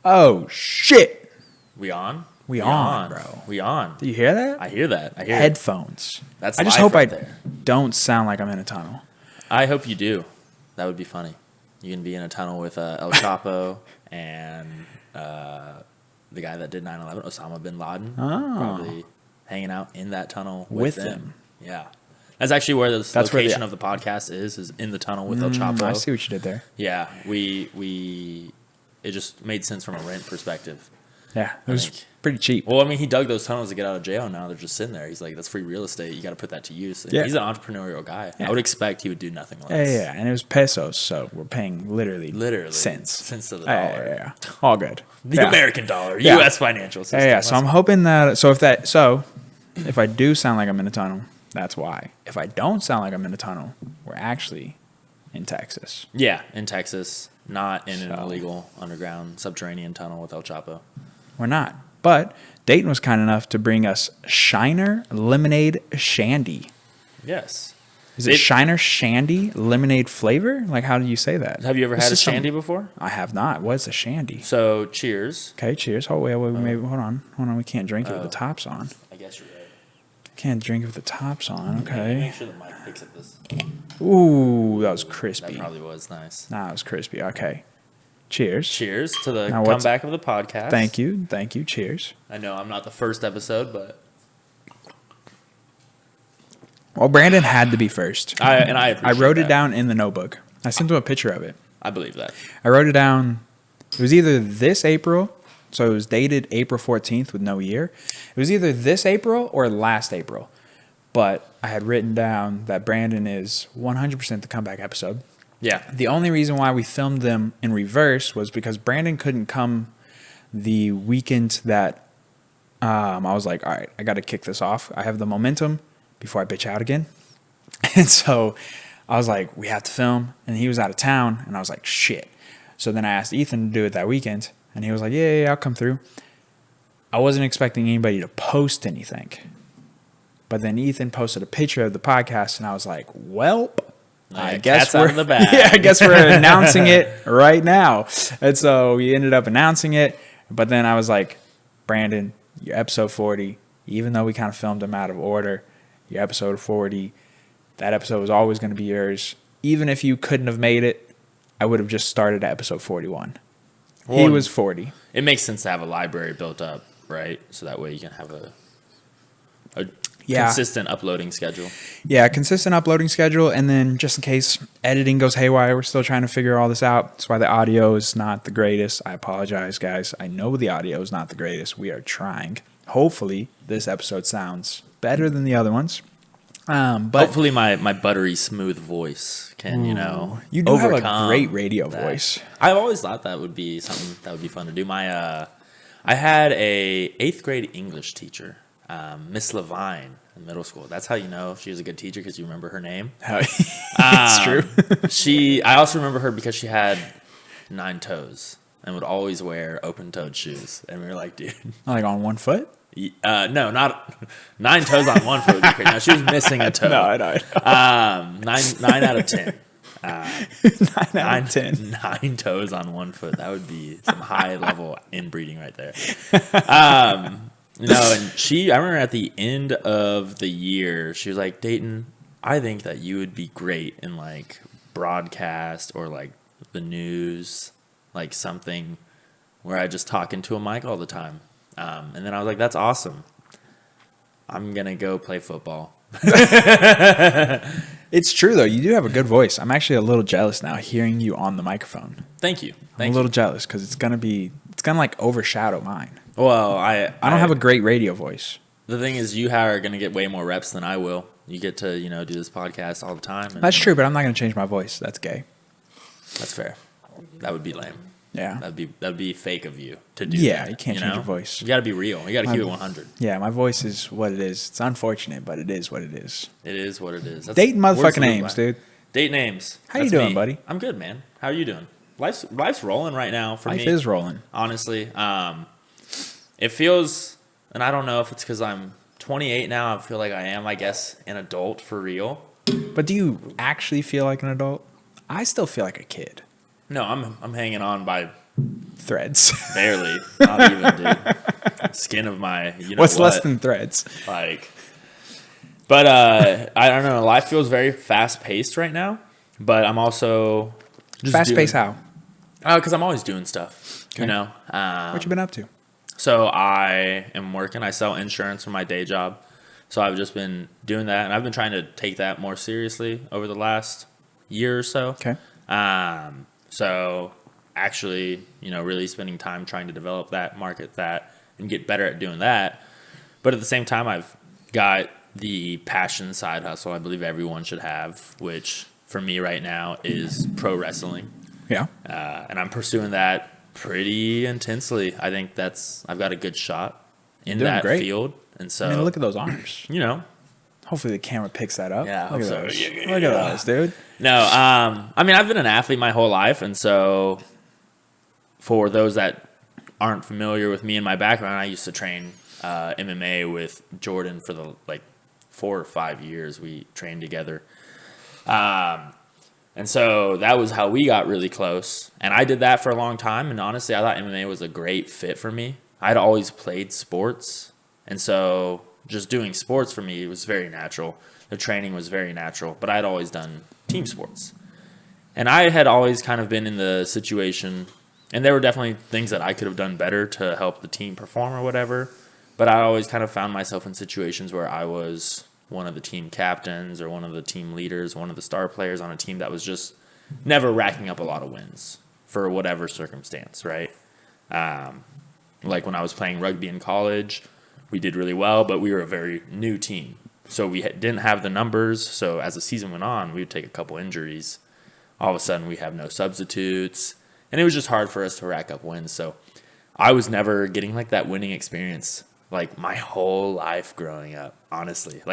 Oh, shit. We on? We on, bro. We on. Do you hear that? I hear that. I hear headphones. That's I just live hope right I there. don't sound like I'm in a tunnel. I hope you do. That would be funny. You can be in a tunnel with El Chapo and the guy that did 9/11, Osama bin Laden. Oh. Probably hanging out in that tunnel With them. him. Yeah. That's actually where the That's where location of the podcast is in the tunnel with El Chapo. I see what you did there. Yeah. It just made sense from a rent perspective. Yeah, it was pretty cheap. Well, I mean, he dug those tunnels to get out of jail. Now they're just sitting there. He's like, that's free real estate. You got to put that to use. Yeah. He's an entrepreneurial guy. Yeah. I would expect he would do nothing less. Yeah, and it was pesos, so we're paying literally cents. Cents to the dollar. Yeah. All good. The American dollar, Yeah. U.S. financial system. Yeah. So I'm hoping that. If I do sound like I'm in a tunnel, that's why. If I don't sound like I'm in a tunnel, we're actually in Texas. Yeah, in Texas, not in an illegal underground subterranean tunnel with El Chapo. We're not. But Dayton was kind enough to bring us Shiner Lemonade Shandy. Yes. Is it Shiner Shandy lemonade flavor? Like, how do you say that? Have you ever had a shandy before? I have not. What's a shandy? So, cheers. Okay, cheers. Hold on. We can't drink it with the tops on. I guess you're right. Can't drink it with the tops on. Okay. Make sure the mic picks up this. Ooh, that was crispy. That probably was nice. Nah, it was crispy. Okay. Cheers. Cheers to the comeback of the podcast. Thank you. Cheers. I know I'm not the first episode, but... Well, Brandon had to be first. I wrote it down in the notebook. I sent him a picture of it. I believe that. I wrote it down. It was either this April, so it was dated April 14th with no year. It was either this April or last April. But I had written down that Brandon is 100% the comeback episode. Yeah. The only reason why we filmed them in reverse was because Brandon couldn't come the weekend that I was like, all right, I got to kick this off. I have the momentum before I bitch out again. And so I was like, we have to film. And he was out of town. And I was like, shit. So then I asked Ethan to do it that weekend. And he was like, yeah, I'll come through. I wasn't expecting anybody to post anything. But then Ethan posted a picture of the podcast. And I was like, welp. I guess we're out of the bag. Yeah, I guess we're announcing it right now. And so we ended up announcing it. But then I was like, Brandon, you're episode 40. Even though we kind of filmed them out of order, you're episode 40. That episode was always going to be yours. Even if you couldn't have made it, I would have just started at episode 41. Well, he was 40. It makes sense to have a library built up, right? So that way you can have a consistent uploading schedule. Yeah, consistent uploading schedule. And then just in case editing goes haywire, we're still trying to figure all this out. That's why the audio is not the greatest. I apologize, guys. I know the audio is not the greatest. We are trying. Hopefully, this episode sounds better than the other ones. But hopefully my buttery smooth voice can, you do have a great radio voice. I've always thought that would be something that would be fun to do. I had a 8th grade English teacher, Miss Levine, in middle school. That's how you know she was a good teacher, because you remember her name. It's true. I also remember her because she had 9 toes and would always wear open-toed shoes. And we were like, dude. Like on one foot? No, not 9 toes on one foot. No, she was missing a toe. No, I know. 9 out of 10. 9 out of 10. 9 toes on one foot. That would be some high-level inbreeding right there. And I remember at the end of the year, she was like, Dayton, I think that you would be great in, like, broadcast or, like, the news, like something where I just talk into a mic all the time. And then I was like, that's awesome. I'm going to go play football. It's true, though. You do have a good voice. I'm actually a little jealous now hearing you on the microphone. Thank you. I'm a little jealous because it's going to like overshadow mine. Well, I don't have a great radio voice. The thing is, you are going to get way more reps than I will. You get to, do this podcast all the time. That's true, but I'm not going to change my voice. That's gay. That's fair. That would be lame. Yeah. That'd be fake of you to do. Yeah, that, you can't change your voice. You got to be real. You got to keep it 100. Yeah, my voice is what it is. It's unfortunate, but it is what it is. It is what it is. Dayton motherfucking Ames, dude. Dayton Ames. How you doing, buddy? I'm good, man. How are you doing? Life's rolling right now for me. Life is rolling. Honestly. It feels, and I don't know if it's because I'm 28 now, I feel like I am, I guess, an adult for real. But do you actually feel like an adult? I still feel like a kid. No, I'm hanging on by Threads. Barely. Not even, dude. Skin of my, What's less than threads? Like, but I don't know. Life feels very fast paced right now, but I'm also just Fast paced how? Because I'm always doing stuff, Okay. What you been up to? So I am working. I sell insurance for my day job. So I've just been doing that, and I've been trying to take that more seriously over the last year or so. Okay. So actually, really spending time trying to develop that, market that, and get better at doing that. But at the same time, I've got the passion side hustle I believe everyone should have, which for me right now is pro wrestling. Yeah. And I'm pursuing that pretty intensely. I think I've got a good shot in that great. field. And so, I mean, look at those arms. Hopefully the camera picks that up. Yeah, look at so. those. Yeah. Look at those, dude. No, I mean, I've been an athlete my whole life. And so for those that aren't familiar with me and my background, I used to train MMA with Jordan for the 4 or 5 years. We trained together. And so that was how we got really close. And I did that for a long time. And honestly, I thought MMA was a great fit for me. I'd always played sports. And so just doing sports for me was very natural. The training was very natural. But I'd always done team sports. And I had always kind of been in the situation, and there were definitely things that I could have done better to help the team perform or whatever. But I always kind of found myself in situations where I was one of the team captains or one of the team leaders, one of the star players on a team that was just never racking up a lot of wins for whatever circumstance, right? Like when I was playing rugby in college, we did really well, but we were a very new team. So we didn't have the numbers. So as the season went on, we would take a couple injuries. All of a sudden, we have no substitutes. And it was just hard for us to rack up wins. So I was never getting that winning experience my whole life growing up, honestly.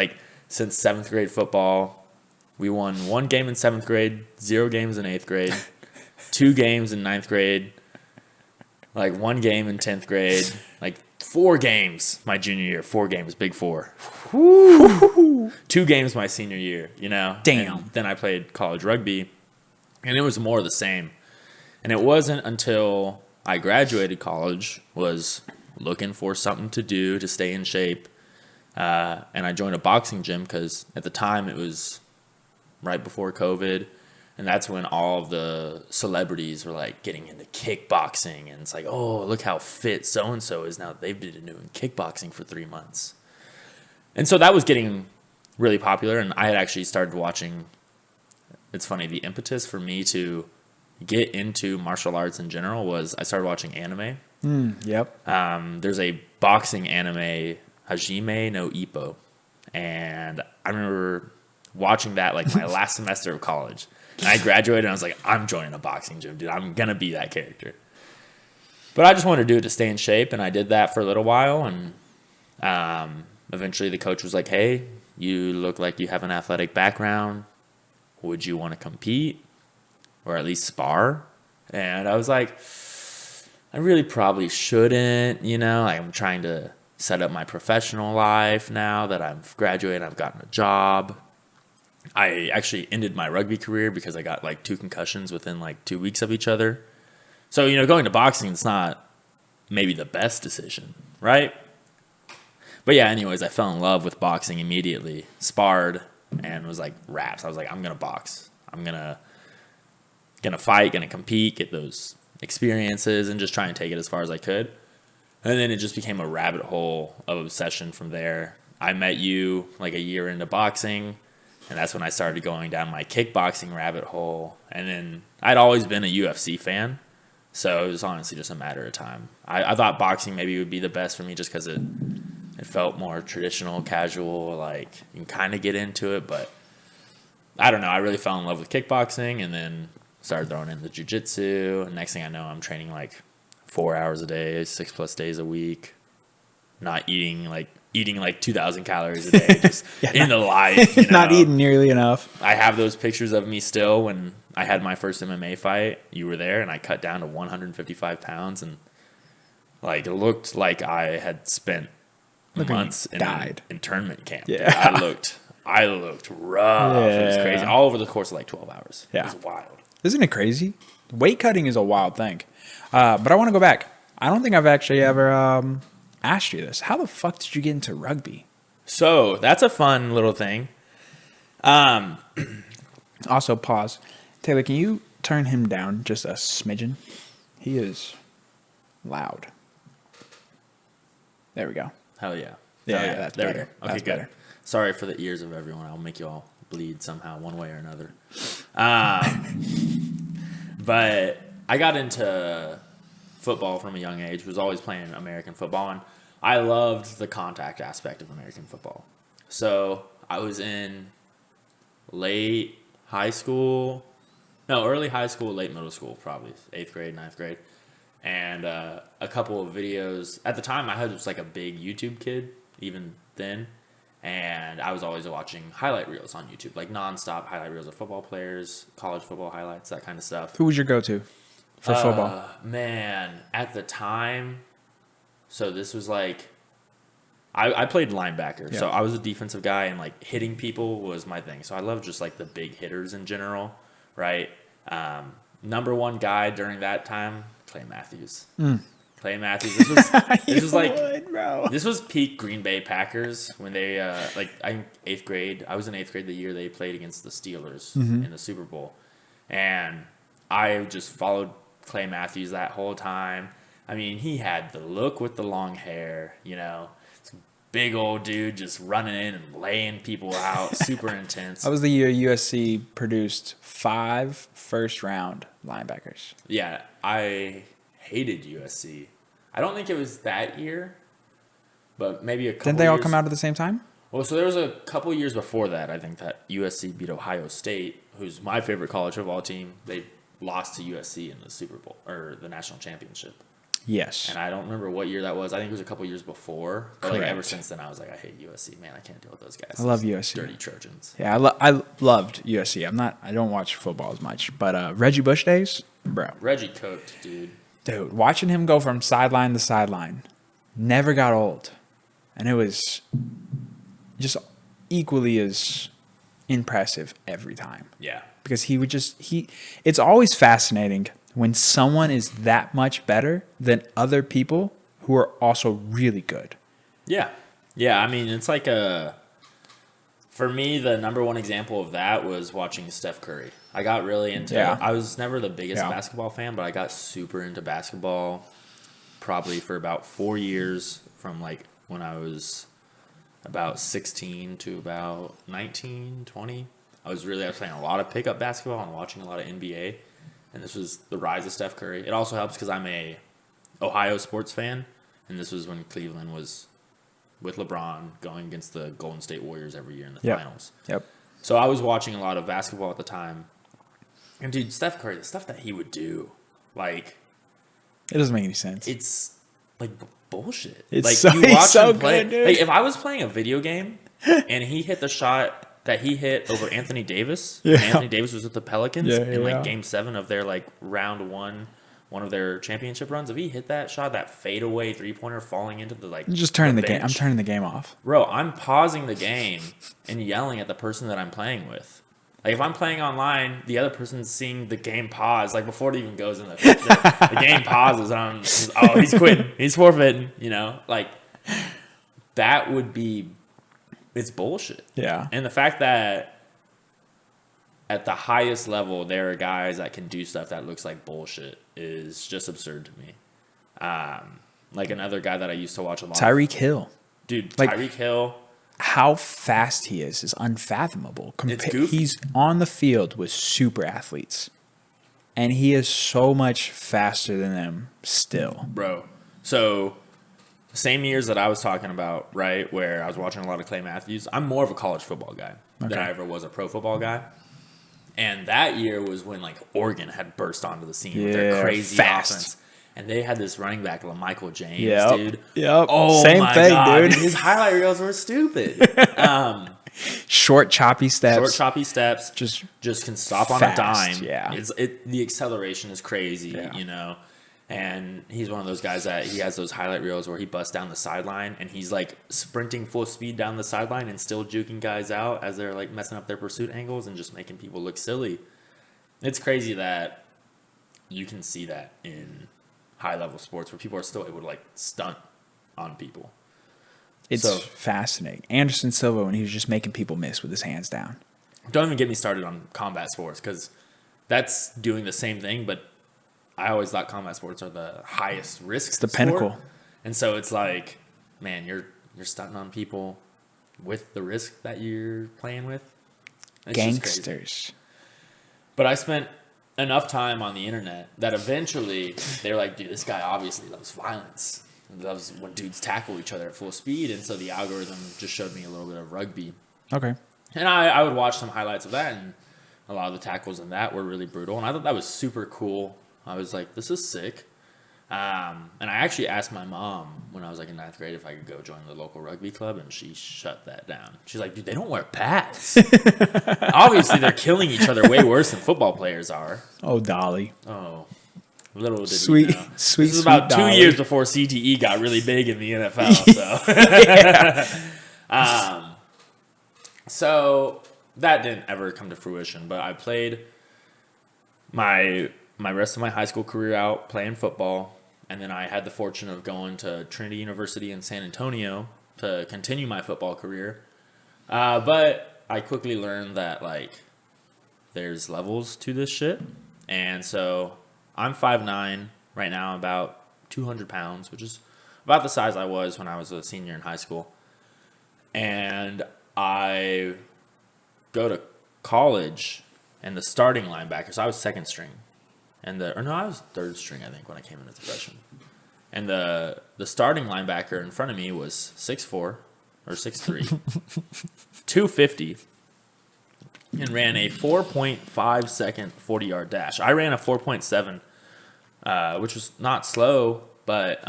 Since 7th grade football, we won 1 game in 7th grade, 0 games in 8th grade, 2 games in 9th grade, 1 game in 10th grade, 4 games my junior year, 4 games, big 4. Woo. 2 games my senior year, Damn. And then I played college rugby, and it was more of the same. And it wasn't until I graduated college, was looking for something to do to stay in shape, and I joined a boxing gym because at the time it was right before COVID. And that's when all of the celebrities were getting into kickboxing. And it's oh, look how fit so-and-so is now. They've been doing kickboxing for 3 months. And so that was getting really popular. And I had actually started watching. It's funny. The impetus for me to get into martial arts in general was I started watching anime. Yep. There's a boxing anime, Hajime no Ippo. And I remember watching that my last semester of college. And I graduated, and I was I'm joining a boxing gym, dude. I'm going to be that character. But I just wanted to do it to stay in shape, and I did that for a little while. And eventually the coach was hey, you look like you have an athletic background. Would you want to compete or at least spar? And I was I really probably shouldn't, I'm trying to set up my professional life now that I've graduated, I've gotten a job. I actually ended my rugby career because I got 2 concussions within 2 weeks of each other. So, going to boxing, it's not maybe the best decision, right? But yeah, anyways, I fell in love with boxing immediately, sparred, and was raps. I was I'm going to box. I'm going to fight, going to compete, get those experiences, and just try and take it as far as I could. And then it just became a rabbit hole of obsession from there. I met you a year into boxing. And that's when I started going down my kickboxing rabbit hole. And then I'd always been a UFC fan. So it was honestly just a matter of time. I thought boxing maybe would be the best for me just because it felt more traditional, casual. You can kind of get into it. But I don't know. I really fell in love with kickboxing and then started throwing in the jiu-jitsu. And next thing I know, I'm training 4 hours a day, 6+ days a week. Not eating 2,000 calories a day, just in the life. Not eating nearly enough. I have those pictures of me still when I had my first MMA fight. You were there, and I cut down to 155 pounds, and it looked like I had spent months in internment camp. Yeah. I looked I looked rough. It was crazy. All over the course of like 12 hours. Yeah. It was wild. Isn't it crazy? Weight cutting is a wild thing. But I want to go back. I don't think I've actually ever asked you this. How the fuck did you get into rugby? So that's a fun little thing. Also, pause. Taylor, can you turn him down just a smidgen? He is loud. There we go. Hell yeah. Yeah, Hell that's there better. We go. Okay, That's good. better. Sorry for the ears of everyone. I'll make you all bleed somehow, one way or another. But I got into football from a young age. Was always playing American football, and I loved the contact aspect of American football. So I was in early high school, late middle school, probably 8th grade, 9th grade. And a couple of videos. At the time, I was like a big YouTube kid, even then. And I was always watching highlight reels on YouTube, like nonstop highlight reels of football players, college football highlights, that kind of stuff. Who was your go-to for football? Man, at the time, so this was like, I played linebacker. Yeah. So I was a defensive guy, and like hitting people was my thing. So I love just like the big hitters in general, right? Number one guy during that time, Clay Matthews. Clay Matthews. This was peak Green Bay Packers when they I'm 8th grade. I was in 8th grade the year they played against the Steelers in the Super Bowl, and I just followed Clay Matthews that whole time. I mean, he had the look with the long hair, big old dude just running in and laying people out, super intense. That was the year USC produced 5 first-round linebackers. Yeah, I hated USC. I don't think it was that year, but maybe a couple Didn't they all years. come out at the same time? Well, so there was a couple years before that, I think, that USC beat Ohio State, who's my favorite college football team. They lost to USC in the Super Bowl, or the national championship. Yes. And I don't remember what year that was. I think it was a couple years before. But Correct. ever since then, I was like, I hate USC. Man, I can't deal with those guys. I love USC. Dirty Trojans. Yeah, I loved USC. I don't watch football as much, but Reggie Bush days, bro. Reggie cooked, dude. Dude, watching him go from sideline to sideline never got old. And it was just equally as impressive every time. Yeah. Because it's always fascinating when someone is that much better than other people who are also really good. Yeah. Yeah, I mean, it's like for me, the number one example of that was watching Steph Curry. I got really into I was never the biggest basketball fan, but I got super into basketball probably for about 4 years, from like when I was about 16 to about 19, 20. I was playing a lot of pickup basketball and watching a lot of NBA. And this was the rise of Steph Curry. It also helps because I'm a Ohio sports fan, and this was when Cleveland was with LeBron going against the Golden State Warriors every year in the finals. Yep. So I was watching a lot of basketball at the time. And dude, Steph Curry, the stuff that he would do, like, It doesn't make any sense. it's like bullshit. It's like so- you he's watch so him play. good, dude. Like, if I was playing a video game and he hit the shot that he hit over Anthony Davis. Yeah. Anthony Davis was with the Pelicans in yeah. Game 7 of their round one of their championship runs. If he hit that shot, that fadeaway 3-pointer falling into the I'm just turning the game. bench, I'm turning the game off. Bro, I'm pausing the game and yelling at the person that I'm playing with. Like, if I'm playing online, the other person's seeing the game pause. Like, before it even goes in, the game pauses. And I'm just, he's quitting. He's forfeiting. Like, that would be... It's bullshit. Yeah. And the fact that at the highest level, there are guys that can do stuff that looks like bullshit is just absurd to me. Like another guy that I used to watch a lot. Tyreek Hill. Dude, Like- Tyreek Hill. How fast he is unfathomable. It's goofy. He's on the field with super athletes. And he is so much faster than them still. Bro. So... Same years that I was talking about, right, where I was watching a lot of Clay Matthews, I'm more of a college football guy than I ever was a pro football guy. And that year was when, Oregon had burst onto the scene with their crazy fast offense. And they had this running back, Michael James, dude. Yep. Oh, Same my thing, God. dude. His highlight reels were stupid. Short, choppy steps. Short, choppy steps. Just can stop on a fast, dime. yeah. The acceleration is crazy, And he's one of those guys that he has those highlight reels where he busts down the sideline and he's like sprinting full speed down the sideline and still juking guys out as they're like messing up their pursuit angles and just making people look silly. It's crazy that you can see that in high level sports where people are still able to like stunt on people. It's fascinating. Anderson Silva, when he was just making people miss with his hands down. Don't even get me started on combat sports because that's doing the same thing, but I always thought combat sports are the highest risk. It's the pinnacle. And so it's like, man, you're stunting on people with the risk that you're playing with. It's Gangsters. But I spent enough time on the internet that eventually they were like, dude, this guy obviously loves violence. He loves when dudes tackle each other at full speed. And so the algorithm just showed me a little bit of rugby. Okay. And I would watch some highlights of that, and a lot of the tackles in that were really brutal. And I thought that was super cool. I was like, this is sick. And I actually asked my mom when I was like in 9th grade if I could go join the local rugby club, and she shut that down. She's like, dude, they don't wear pads. Obviously, they're killing each other way worse than football players are. Oh, Dolly. Oh, little did sweet, we know. Sweet, this is about Dolly. 2 years before CTE got really big in the NFL. So, so that didn't ever come to fruition. But I played my rest of my high school career out playing football. And then I had the fortune of going to Trinity University in San Antonio to continue my football career. But I quickly learned that, like, there's levels to this shit. And so I'm 5'9", right now, about 200 pounds, which is about the size I was when I was a senior in high school. And I go to college, and the starting linebacker, so I was second string. I was third string, I think, when I came in as a freshman. And the starting linebacker in front of me was 6'4", or 6'3", 250, and ran a 4.5 second 40-yard dash. I ran a 4.7, which was not slow, but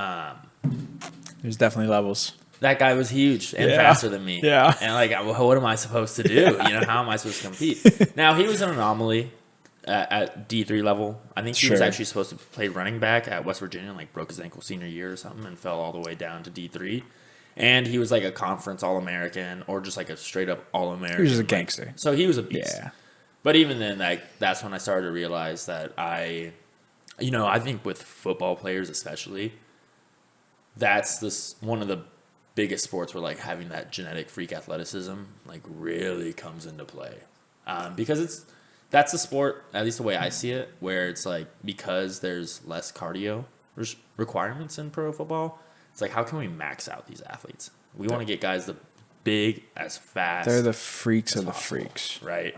there's definitely levels. That guy was huge and faster than me. Yeah. And like, what am I supposed to do? How am I supposed to compete? Now, he was an anomaly at D3 level. I think he was actually supposed to play running back at West Virginia and like broke his ankle senior year or something and fell all the way down to D3. And he was like a conference All-American or just like a straight up All-American. He was just a gangster. So he was a beast. Yeah. But even then, that's when I started to realize that I think with football players especially, that's one of the biggest sports where like having that genetic freak athleticism like really comes into play. Because that's the sport, at least the way I see it, where it's like because there's less cardio requirements in pro football, it's like how can we max out these athletes? We want to get guys the big as fast. They're the freaks of the possible, freaks, right?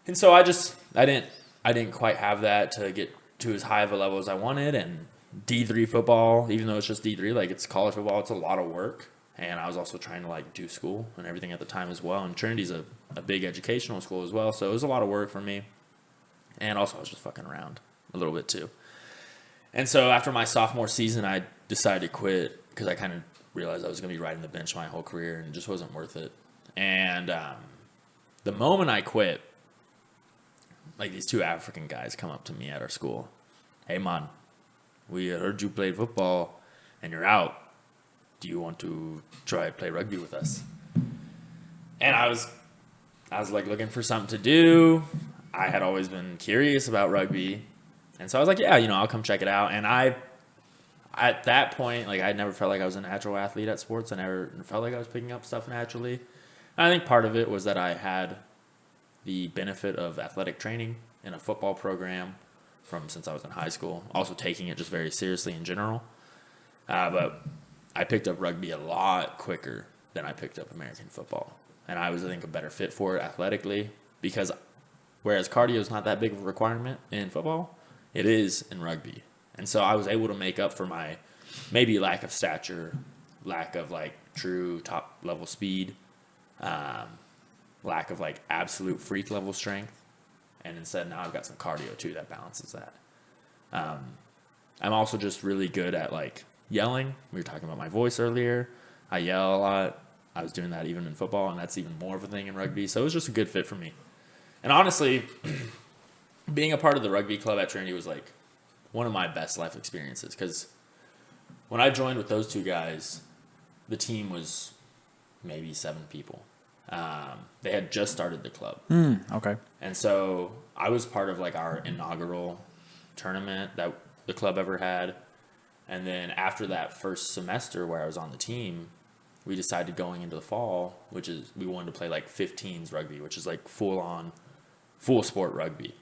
And so I didn't quite have that to get to as high of a level as I wanted. And D3 football, even though it's just D3, like it's college football, it's a lot of work. And I was also trying to like do school and everything at the time as well. And Trinity's a big educational school as well. So it was a lot of work for me. And also I was just fucking around a little bit too. And so after my sophomore season, I decided to quit because I kind of realized I was going to be riding the bench my whole career and it just wasn't worth it. And the moment I quit, like these two African guys come up to me at our school. Hey man, we heard you played football and you're out. Do you want to try play rugby with us? And I was like looking for something to do. I had always been curious about rugby. And so I was like, yeah, I'll come check it out. And at that point, like I never felt like I was a natural athlete at sports. I never felt like I was picking up stuff naturally. And I think part of it was that I had the benefit of athletic training in a football program since I was in high school. Also taking it just very seriously in general. But I picked up rugby a lot quicker than I picked up American football. And I was, I think, a better fit for it athletically because whereas cardio is not that big of a requirement in football, it is in rugby. And so I was able to make up for my maybe lack of stature, lack of like true top level speed, lack of like absolute freak level strength. And instead now I've got some cardio too that balances that. I'm also just really good at like yelling. We were talking about my voice earlier. I yell a lot. I was doing that even in football, and that's even more of a thing in rugby. So it was just a good fit for me. And honestly, being a part of the rugby club at Trinity was like one of my best life experiences because when I joined with those two guys, the team was maybe 7 people. They had just started the club. Okay. And so I was part of like our inaugural tournament that the club ever had. And then after that first semester where I was on the team, we decided going into the fall, which is we wanted to play like 15s rugby, which is like full sport rugby.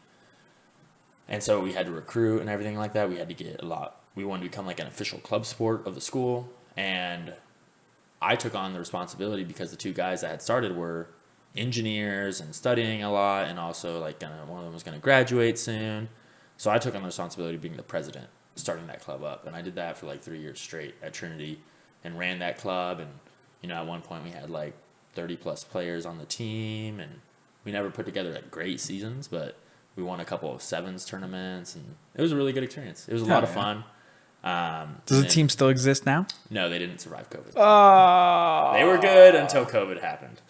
And so we had to recruit and everything like that. We had to get we wanted to become like an official club sport of the school. And I took on the responsibility because the 2 guys that had started were engineers and studying a lot. And also like one of them was going to graduate soon. So I took on the responsibility of being the president, starting that club up. And I did that for like 3 years straight at Trinity and ran that club. And, at one point we had like 30 plus players on the team, and we never put together like great seasons, but we won a couple of 7s tournaments, and it was a really good experience. It was a lot of fun. Does the team still exist now? No, they didn't survive COVID. Oh. They were good until COVID happened.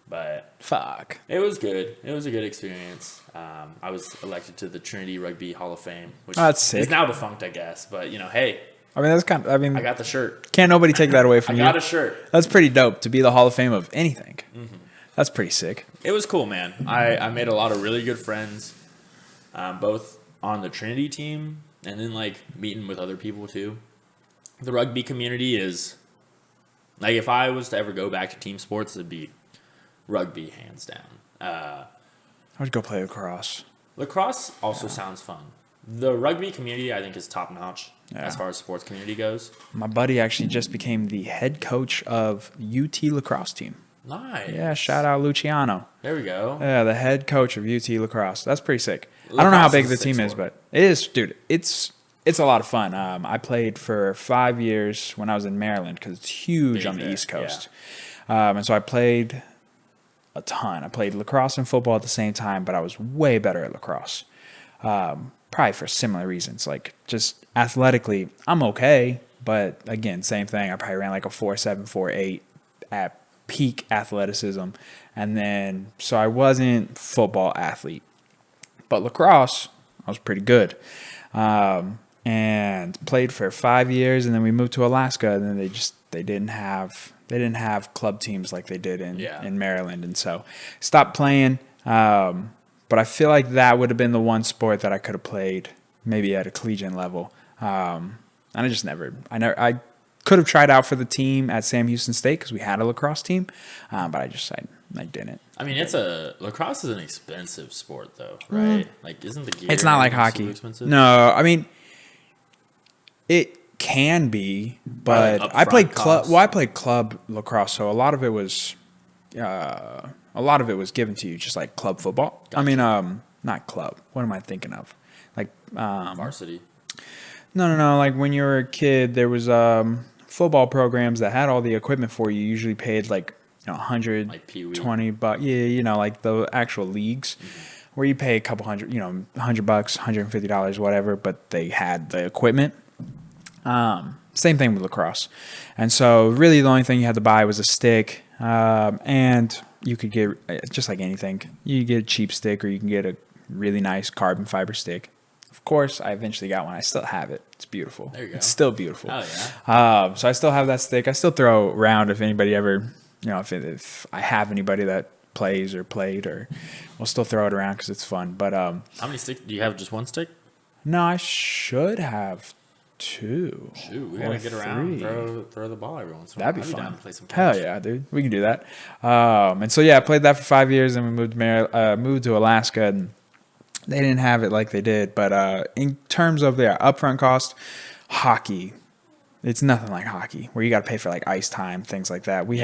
But fuck. It was good. It was a good experience. I was elected to the Trinity Rugby Hall of Fame, which that's sick. is now defunct, I guess. But, hey. I mean, I got the shirt. Can't nobody take that away from you. I got a shirt. That's pretty dope to be the Hall of Fame of anything. Mm-hmm. That's pretty sick. It was cool, man. I made a lot of really good friends, both on the Trinity team and then like meeting with other people too. The rugby community is like, if I was to ever go back to team sports, it'd be rugby hands down. I would go play lacrosse. Lacrosse also sounds fun. The rugby community, I think, is top notch as far as sports community goes. My buddy actually just became the head coach of UT lacrosse team. Nice. Yeah, shout out Luciano. There we go. Yeah, the head coach of UT lacrosse. That's pretty sick. I don't know how big the team is, but it is, dude. It's a lot of fun. I played for 5 years when I was in Maryland because it's huge on the East Coast. Yeah. And so I played a ton. I played lacrosse and football at the same time, but I was way better at lacrosse. Probably for similar reasons. Like, just athletically, I'm okay. But, again, same thing. I probably ran like a 4.7, 4.8 at peak athleticism. And then, so I wasn't football athlete. But lacrosse, I was pretty good. And played for 5 years, and then we moved to Alaska, and then they didn't have club teams like they did in Maryland. And so stopped playing. But I feel like that would have been the one sport that I could have played maybe at a collegiate level. And I could have tried out for the team at Sam Houston State because we had a lacrosse team, but I didn't. I mean, lacrosse is an expensive sport though, right? Like, isn't the gear? It's not like hockey. Expensive? No, I mean, it can be, but like I played club. Well, I played club lacrosse, so a lot of it was given to you, just like club football. Gotcha. I mean, not club. What am I thinking of? Like varsity. No. Like when you were a kid, there was football programs that had all the equipment for you. You usually paid like 100, like $20 bucks. Yeah, like the actual leagues where you pay a couple hundred, $100, $150, whatever. But they had the equipment. Same thing with lacrosse. And so really the only thing you had to buy was a stick. And you could get, just like anything, you get a cheap stick or you can get a really nice carbon fiber stick. Of course, I eventually got one. I still have it. It's beautiful. There you go. It's still beautiful. Oh, yeah. So I still have that stick. I still throw around if anybody ever, if I have anybody that plays or played, or we'll still throw it around because it's fun. But how many sticks? Do you have just one stick? No, I should have 2. Shoot, we gotta get around and throw the ball every once in a while. That'd be fun. Down to play some catch. Hell yeah, dude. We can do that. And so, I played that for 5 years, and we moved to Alaska, and they didn't have it like they did. But in terms of their upfront cost, hockey, it's nothing like hockey, where you got to pay for like ice time, things like that. We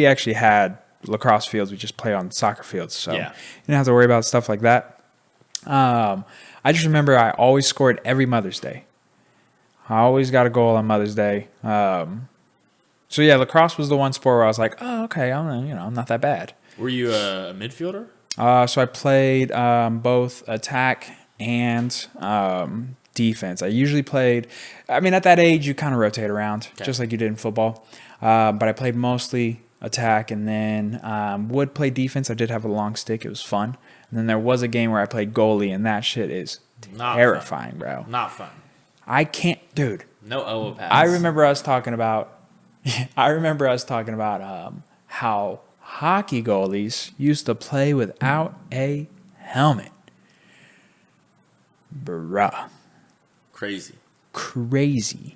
actually had lacrosse fields. We just play on soccer fields, so you didn't have to worry about stuff like that. I just remember I always scored every Mother's Day. I always got a goal on Mother's Day. So lacrosse was the one sport where I was like, oh, okay, I'm not that bad. Were you a midfielder? So I played both attack and defense. I usually played, at that age, you kind of rotate around, just like you did in football. But I played mostly attack, and then would play defense. I did have a long stick. It was fun. And then there was a game where I played goalie, and that shit is terrifying, bro. Not fun. I can't, dude. No OA pads. I remember us talking about how hockey goalies used to play without a helmet. Bruh. Crazy.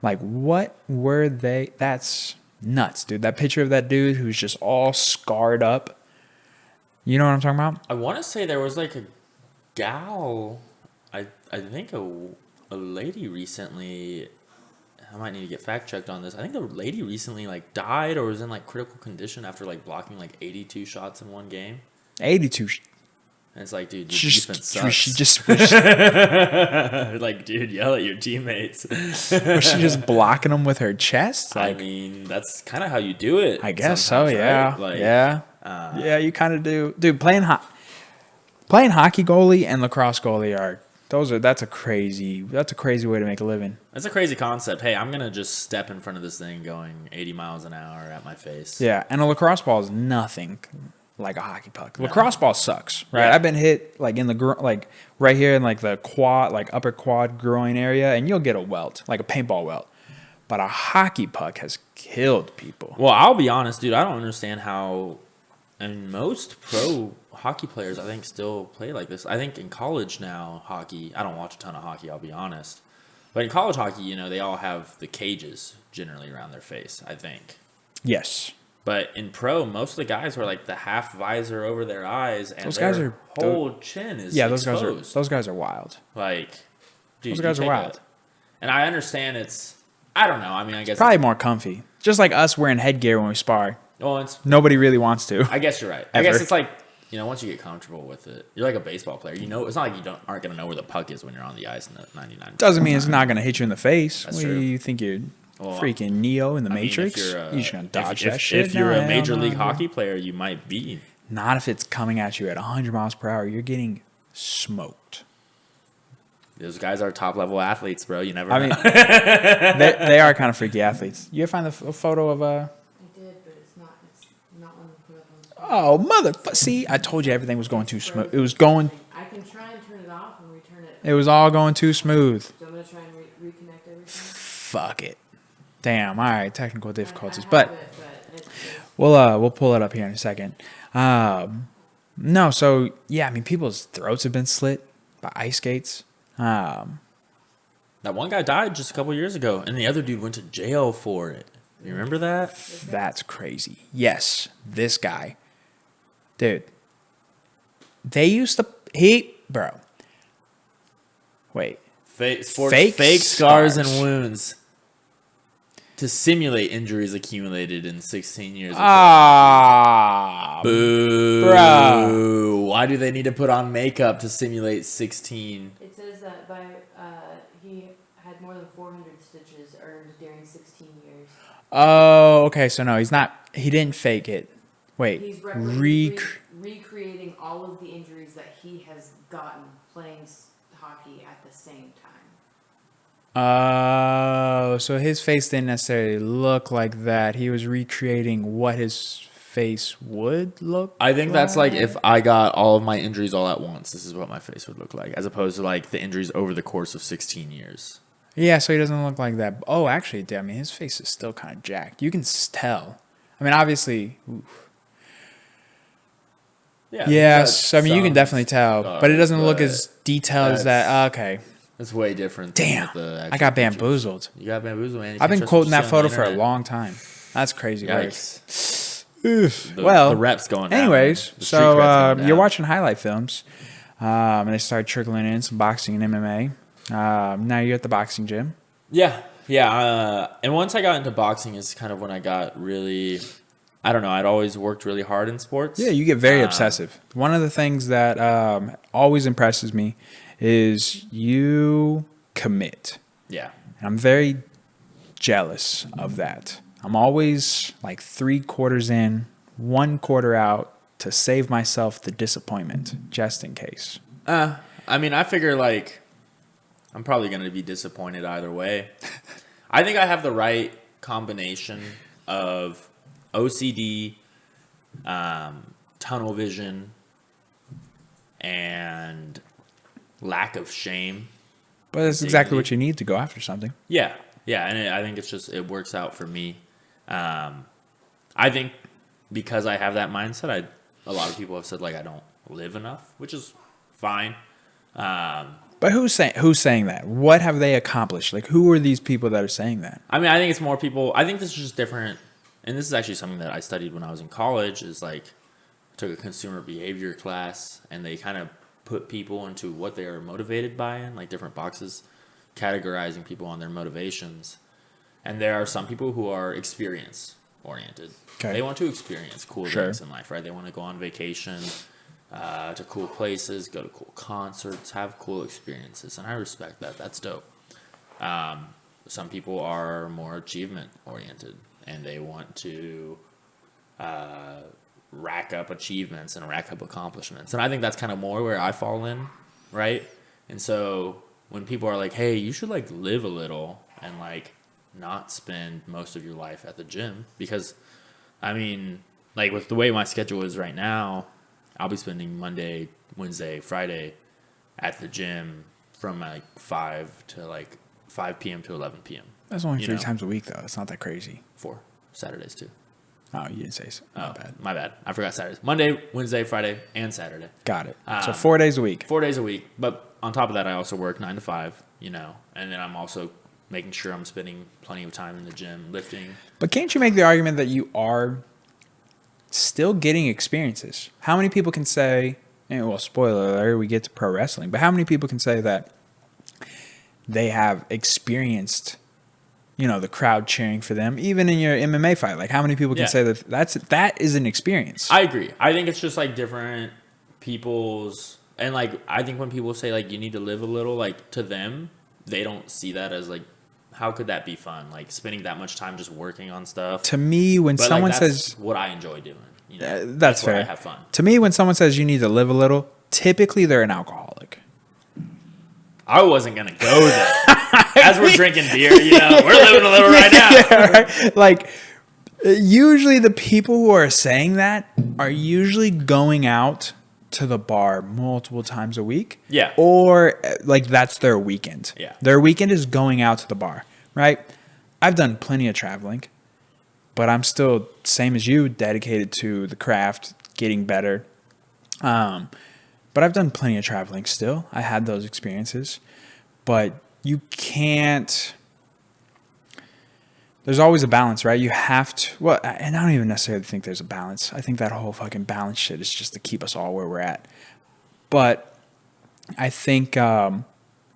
Like, what were they? That's nuts, dude. That picture of that dude who's just all scarred up. You know what I'm talking about? I want to say there was like a gal, I think a lady recently, I might need to get fact checked on this. I think the lady recently like died or was in like critical condition after like blocking like 82 shots in one game. 82. And it's like, dude, your defense sucks. She just like, dude, yell at your teammates. was she just blocking them with her chest? I Like, mean, that's kind of how you do it. I guess so. Right? Yeah. Like, Yeah, you kind of do, dude. Playing hockey goalie and lacrosse goalie that's a crazy way to make a living. That's a crazy concept. Hey, I'm gonna just step in front of this thing going 80 miles an hour at my face. Yeah, and a lacrosse ball is nothing like a hockey puck. Lacrosse ball sucks, right? Yeah. I've been hit like in the like right here in like the quad, like upper quad groin area, and you'll get a welt, like a paintball welt. But a hockey puck has killed people. Well, I'll be honest, dude. I don't understand how. And most pro hockey players, I think, still play like this. I think in college now, hockey. I don't watch a ton of hockey. I'll be honest. But in college hockey, you know, they all have the cages generally around their face, I think. Yes. But in pro, most of the guys wear like the half visor over their eyes, and Those their guys are whole chin is those exposed. guys are wild. Like, dude, Those guys are wild. And I understand I don't know. I mean, I guess Probably more comfy. Just like us wearing headgear when we spar. Well, it's Nobody really wants to. I guess you're right. I guess it's like, you know, once you get comfortable with it, you're like a baseball player. You know, it's not like aren't going to know where the puck is when you're on the ice in the 99. Doesn't mean it's not going to hit you in the face. That's what true. do you think you're freaking Neo in the Matrix? You're just going to dodge that shit. If you're a major league hockey player, you might be. Not if it's coming at you at 100 miles per hour. You're getting smoked. Those guys are top level athletes, bro. You never know. I mean, they are kind of freaky athletes. You ever find a photo of I did, but it's not one to put up on. Oh, motherfucker! See, I told you everything was going too smooth. It was going. I can try and turn it off and return it. It was all going too smooth. So I'm gonna try and reconnect everything. Fuck it. Damn. All right. Technical difficulties, I but have it, it's we'll pull it up here in a second. No, so yeah, I mean, people's throats have been slit by ice skates. That one guy died just a couple years ago, and the other dude went to jail for it. You remember that? That's crazy. Yes, this guy, dude. They used to bro. Wait, Fake Fake scars and scars. wounds to simulate injuries accumulated in 16 years. Boo! bro. Why do they need to put on makeup to simulate 16? It says that he had more than 400 stitches earned during 16 years. Oh, okay. So no, he didn't fake it. Wait, He's recreating all of the injuries that he has gotten playing hockey at the same time. Oh, so his face didn't necessarily look like that. He was recreating what his face would look. I think that's like if I got all of my injuries all at once, this is what my face would look like, as opposed to like the injuries over the course of 16 years. Yeah, so he doesn't look like that. Oh, actually, I mean, his face is still kind of jacked. You can tell. I mean, obviously. Oof. Yes, I mean, you can definitely tell, but it doesn't look as detailed as that. Okay. It's way different. Damn, the I got pictures. bamboozled. You got bamboozled, man. You I've can't been trust quoting what you that see on the photo for a internet. long time. That's crazy. Yikes. Oof. The reps going down. Anyways, The street so cred's going you're down. watching highlight films, and they start trickling in some boxing and MMA. Now you're at the boxing gym. Yeah. And once I got into boxing is kind of when I got really, I don't know, I'd always worked really hard in sports. Yeah, you get very obsessive. One of the things that always impresses me is you commit. Yeah. And I'm very jealous of that. I'm always like 3/4 in, 1/4 out to save myself the disappointment, just in case. I mean, I figure like I'm probably going to be disappointed either way. I think I have the right combination of OCD, tunnel vision, and lack of shame. But that's exactly what you need to go after something. Yeah. Yeah. And I think it works out for me. I think because I have that mindset, a lot of people have said like I don't live enough, which is fine. But who's saying that? What have they accomplished? Like, who are these people that are saying that? I mean, I think it's more people. I think this is just different. And this is actually something that I studied when I was in college is like, I took a consumer behavior class and they kind of put people into what they are motivated by in like different boxes, categorizing people on their motivations. And there are some people who are experience oriented. Okay. They want to experience cool things in life, right? They want to go on vacation to cool places, go to cool concerts, have cool experiences. And I respect that. That's dope. Some people are more achievement oriented and they want to rack up achievements and rack up accomplishments. And I think that's kind of more where I fall in, right? And so when people are like, hey, you should like live a little and like not spend most of your life at the gym, because I mean, like with the way my schedule is right now, I'll be spending Monday, Wednesday, Friday at the gym from like 5 p.m. to 11 p.m. That's only 3 times a week, though. It's not that crazy. 4 Saturdays too. Oh, you didn't say so. My bad. I forgot Saturdays. Monday, Wednesday, Friday, and Saturday. Got it. So 4 days a week. 4 days a week. But on top of that, I also work 9 to 5, and then I'm also making sure I'm spending plenty of time in the gym, lifting. But can't you make the argument that you are still getting experiences? How many people can say, well, spoiler alert, we get to pro wrestling, but how many people can say that they have experienced, the crowd cheering for them, even in your MMA fight? Like, how many people can say that is an experience? I agree. I think it's just like different people's, and like, I think when people say like, you need to live a little, like to them, they don't see that as like, how could that be fun? Like spending that much time just working on stuff. To me, when someone says what I enjoy doing, that's fair. Where I have fun. To me, when someone says you need to live a little, typically they're an alcoholic. I wasn't gonna go there. As we're drinking beer, we're living a little right now. Yeah, right? Like, usually the people who are saying that are usually going out to the bar multiple times a week. Yeah. Or like that's their weekend. Yeah. Their weekend is going out to the bar, right? I've done plenty of traveling, but I'm still, same as you, dedicated to the craft, getting better. But I've done plenty of traveling still. I had those experiences. But you can't... There's always a balance, right? You have to... Well, and I don't even necessarily think there's a balance. I think that whole fucking balance shit is just to keep us all where we're at. But I think... I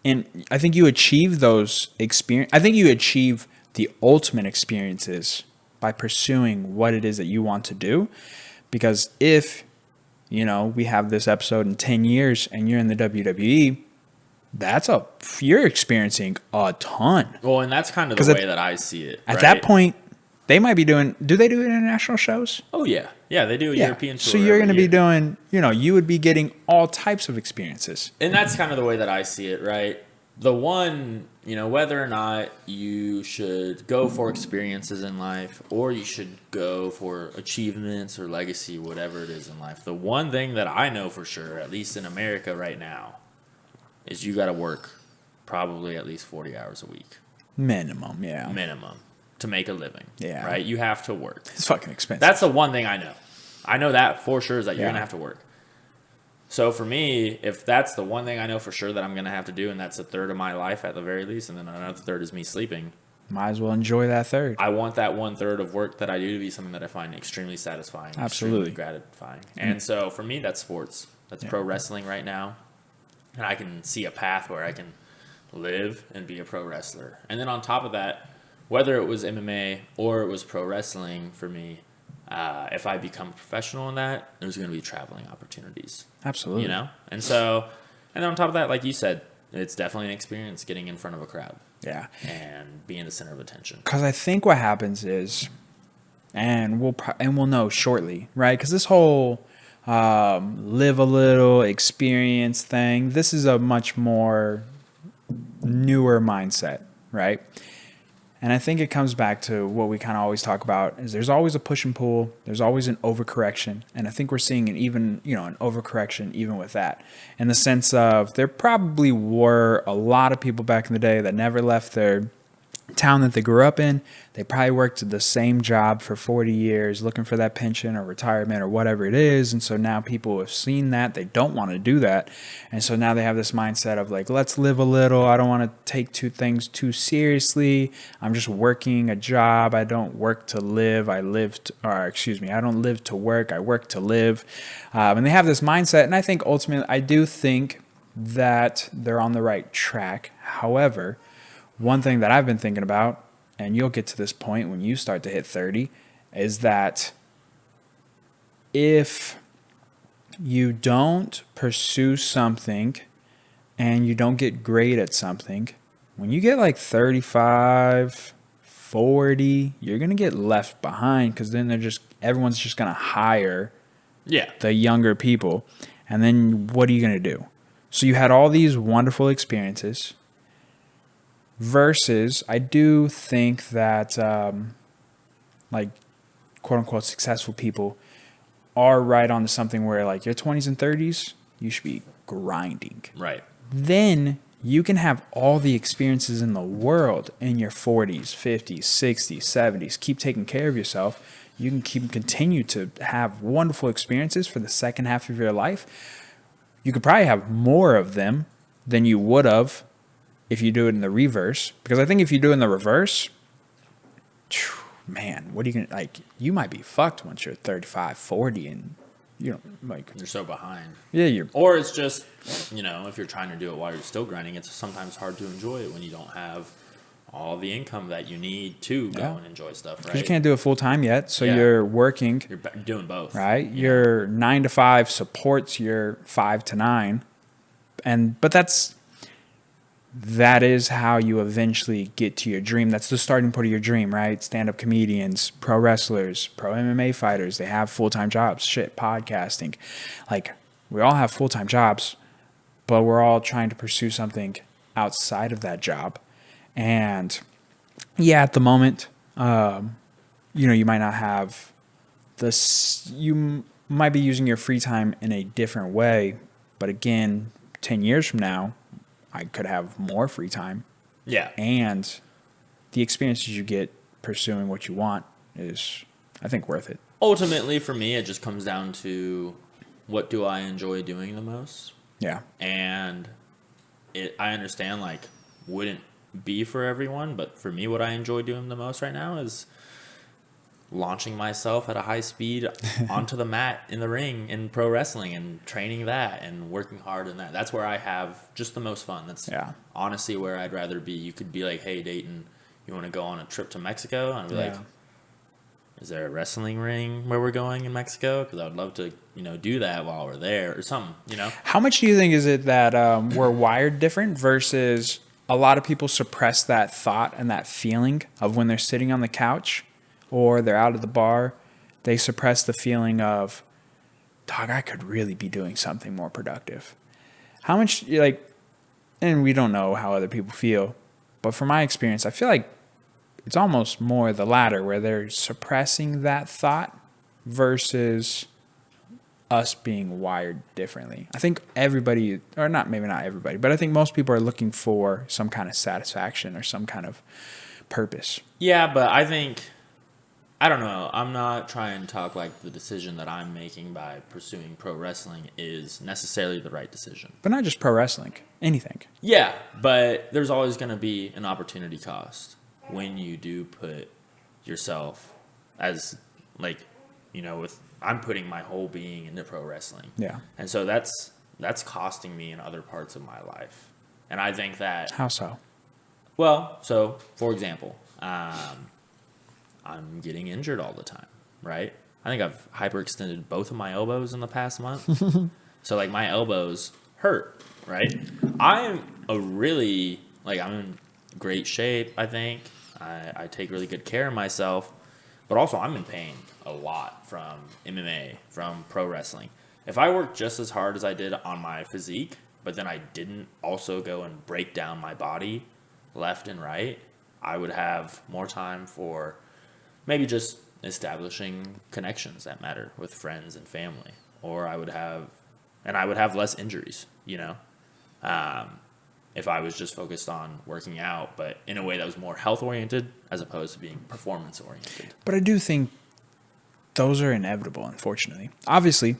think you achieve those experience. I think you achieve the ultimate experiences by pursuing what it is that you want to do. Because if, we have this episode in 10 years and you're in the WWE, you're experiencing a ton. Well, and that's kind of the way that I see it. At that point, they might be doing, do they do international shows? Oh, yeah. Yeah, they do a European tour. So you're going to be doing, you would be getting all types of experiences. And that's kind of the way that I see it, right? The one, whether or not you should go for experiences in life or you should go for achievements or legacy, whatever it is in life. The one thing that I know for sure, at least in America right now, is you got to work probably at least 40 hours a week. Minimum, yeah. Minimum to make a living. Yeah. Right? You have to work. It's fucking expensive. That's the one thing I know. I know that for sure is that you're going to have to work. So for me, if that's the one thing I know for sure that I'm going to have to do, and that's a third of my life at the very least, and then another third is me sleeping. Might as well enjoy that third. I want that 1/3 of work that I do to be something that I find extremely satisfying. Absolutely. Extremely gratifying. And so for me, that's sports. That's pro wrestling right now. And I can see a path where I can live and be a pro wrestler. And then on top of that, whether it was MMA or it was pro wrestling for me, if I become a professional in that, there's going to be traveling opportunities. Absolutely. And so, and then on top of that, like you said, it's definitely an experience getting in front of a crowd. Yeah. And being the center of attention. Because I think what happens is, and we'll know shortly, right? Because this whole live a little experience thing, this is a much more newer mindset, right? And I think it comes back to what we kind of always talk about is there's always a push and pull. There's always an overcorrection. And I think we're seeing an overcorrection even with that, in the sense of there probably were a lot of people back in the day that never left their town that they grew up in. They probably worked the same job for 40 years looking for that pension or retirement or whatever it is. And so now people have seen that. They don't want to do that. And so now they have this mindset of like, let's live a little. I don't want to take things too seriously. I'm just working a job. I don't work to live. I don't live to work. I work to live. And they have this mindset. And I think ultimately, I do think that they're on the right track. However, one thing that I've been thinking about, and you'll get to this point when you start to hit 30, is that if you don't pursue something and you don't get great at something, when you get like 35, 40, you're going to get left behind, because then everyone's just going to hire the younger people. And then what are you going to do? So you had all these wonderful experiences. Versus, I do think that, like, quote unquote, successful people are right onto something where, like, your 20s and 30s, you should be grinding. Right. Then you can have all the experiences in the world in your 40s, 50s, 60s, 70s. Keep taking care of yourself. You can continue to have wonderful experiences for the second half of your life. You could probably have more of them than you would have if you do it in the reverse. Because I think if you do it in the reverse, man, what are you going to, like, you might be fucked once you're 35, 40 and, you know, like. You're so behind. Yeah, Or it's just, if you're trying to do it while you're still grinding, it's sometimes hard to enjoy it when you don't have all the income that you need to go and enjoy stuff, right? You can't do it full time yet, so you're working. You're doing both. Right? Your 9 to 5 supports your 5 to 9. But that is how you eventually get to your dream. That's the starting point of your dream, right? Stand-up comedians, pro wrestlers, pro MMA fighters, they have full-time jobs. Podcasting. Like, we all have full-time jobs, but we're all trying to pursue something outside of that job. And yeah, at the moment, you might not have this, you might be using your free time in a different way. But again, 10 years from now, I could have more free time. Yeah. And the experiences you get pursuing what you want is, I think, worth it. Ultimately, for me, it just comes down to what do I enjoy doing the most? Yeah. And I understand, like, wouldn't be for everyone, but for me, what I enjoy doing the most right now is launching myself at a high speed onto the mat in the ring in pro wrestling and training that and working hard in that. That's where I have just the most fun. That's honestly where I'd rather be. You could be like, hey, Dayton, you want to go on a trip to Mexico? And I'd be like, is there a wrestling ring where we're going in Mexico? Because I would love to, do that while we're there or something, How much do you think is it that we're wired different versus a lot of people suppress that thought and that feeling of when they're sitting on the couch or they're out at the bar, they suppress the feeling of, dog, I could really be doing something more productive. How much, and we don't know how other people feel, but from my experience, I feel like it's almost more the latter, where they're suppressing that thought versus us being wired differently. I think everybody, or maybe not everybody, but I think most people are looking for some kind of satisfaction or some kind of purpose. Yeah, but I think, I don't know. I'm not trying to talk like the decision that I'm making by pursuing pro wrestling is necessarily the right decision. But not just pro wrestling, anything. Yeah, but there's always going to be an opportunity cost when you do put yourself as, I'm putting my whole being into pro wrestling. Yeah. And so that's costing me in other parts of my life. And I think that... How so? Well, so, for example, I'm getting injured all the time, right? I think I've hyperextended both of my elbows in the past month. So, my elbows hurt, right? I'm I'm in great shape, I think. I take really good care of myself. But also, I'm in pain a lot from MMA, from pro wrestling. If I worked just as hard as I did on my physique, but then I didn't also go and break down my body left and right, I would have more time for maybe just establishing connections that matter with friends and family, or I would have less injuries, if I was just focused on working out, but in a way that was more health oriented as opposed to being performance oriented. But I do think those are inevitable, unfortunately. Obviously,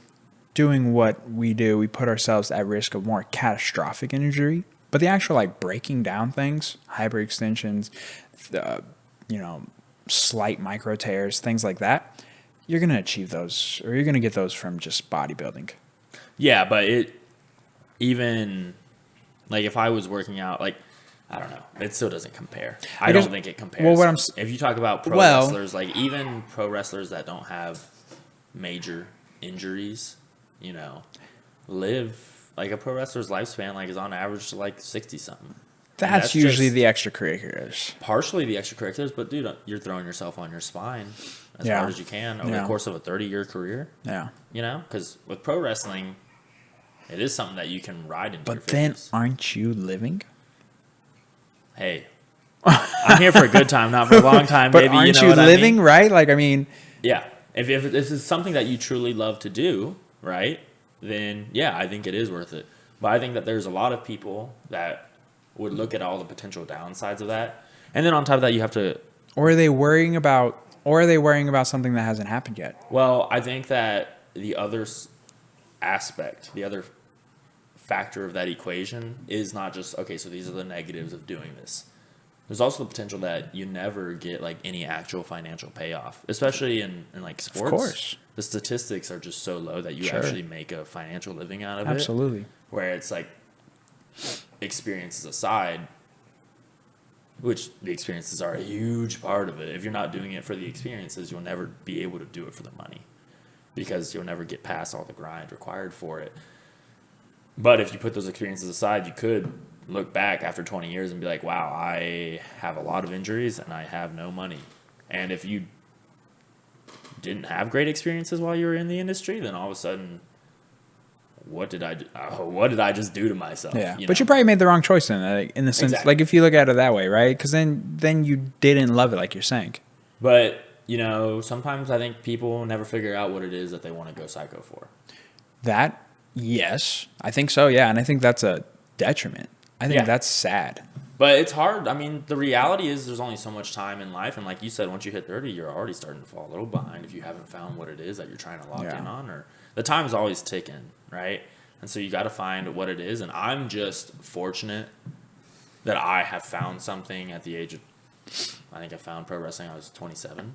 doing what we do, we put ourselves at risk of more catastrophic injury. But the actual like breaking down things, hyperextensions, slight micro tears, things like that, you're gonna achieve those, or you're gonna get those from just bodybuilding. Yeah, but even like if I was working out, like I don't know, it still doesn't compare. I don't think it compares. Well, if you talk about pro wrestlers, like even pro wrestlers that don't have major injuries, live. Like a pro wrestler's lifespan, like is on average to like 60 something. That's usually the extracurriculars. Partially the extracurriculars, but dude, you're throwing yourself on your spine as hard as you can over the course of a 30-year career. Yeah. Because with pro wrestling, it is something that you can ride into. But then, aren't you living? Hey, I'm here for a good time, not for a long time, but baby. Aren't you living, right? Like, I mean, yeah. If this is something that you truly love to do, right? Then yeah, I think it is worth it. But I think that there's a lot of people that would look at all the potential downsides of that, and then on top of that, you have to. Or are they worrying about something that hasn't happened yet? Well, I think that the other aspect, the other factor of that equation is not just okay. So these are the negatives of doing this. There's also the potential that you never get like any actual financial payoff, especially in like sports. Of course. The statistics are just so low that you actually make a financial living out of it. Absolutely. Where it's like experiences aside, which the experiences are a huge part of it. If you're not doing it for the experiences, you'll never be able to do it for the money because you'll never get past all the grind required for it. But if you put those experiences aside, you could look back after 20 years and be like, wow, I have a lot of injuries and I have no money. And if you didn't have great experiences while you were in the industry, then all of a sudden, what did I just do to myself? Yeah, but you probably made the wrong choice then, like, in the sense, like if you look at it that way, right? Because then you didn't love it, like you're saying. But sometimes I think people never figure out what it is that they want to go psycho for. That, yes, I think so. Yeah, and I think that's a detriment. I think that's sad. But it's hard. I mean, the reality is there's only so much time in life. And like you said, once you hit 30, you're already starting to fall a little behind if you haven't found what it is that you're trying to lock in on. Or the time's always ticking, right? And so you got to find what it is. And I'm just fortunate that I have found something at the age of, I think I found pro wrestling, I was 27.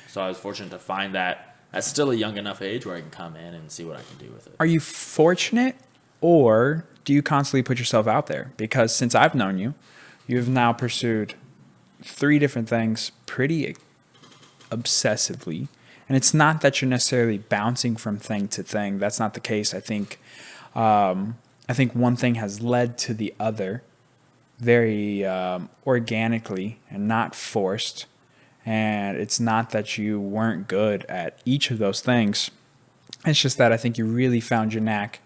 So I was fortunate to find that at still a young enough age where I can come in and see what I can do with it. Are you fortunate, or do you constantly put yourself out there? Because since I've known you, you've now pursued 3 different things pretty obsessively. And it's not that you're necessarily bouncing from thing to thing. That's not the case. I think one thing has led to the other very organically and not forced. And it's not that you weren't good at each of those things. It's just that I think you really found your knack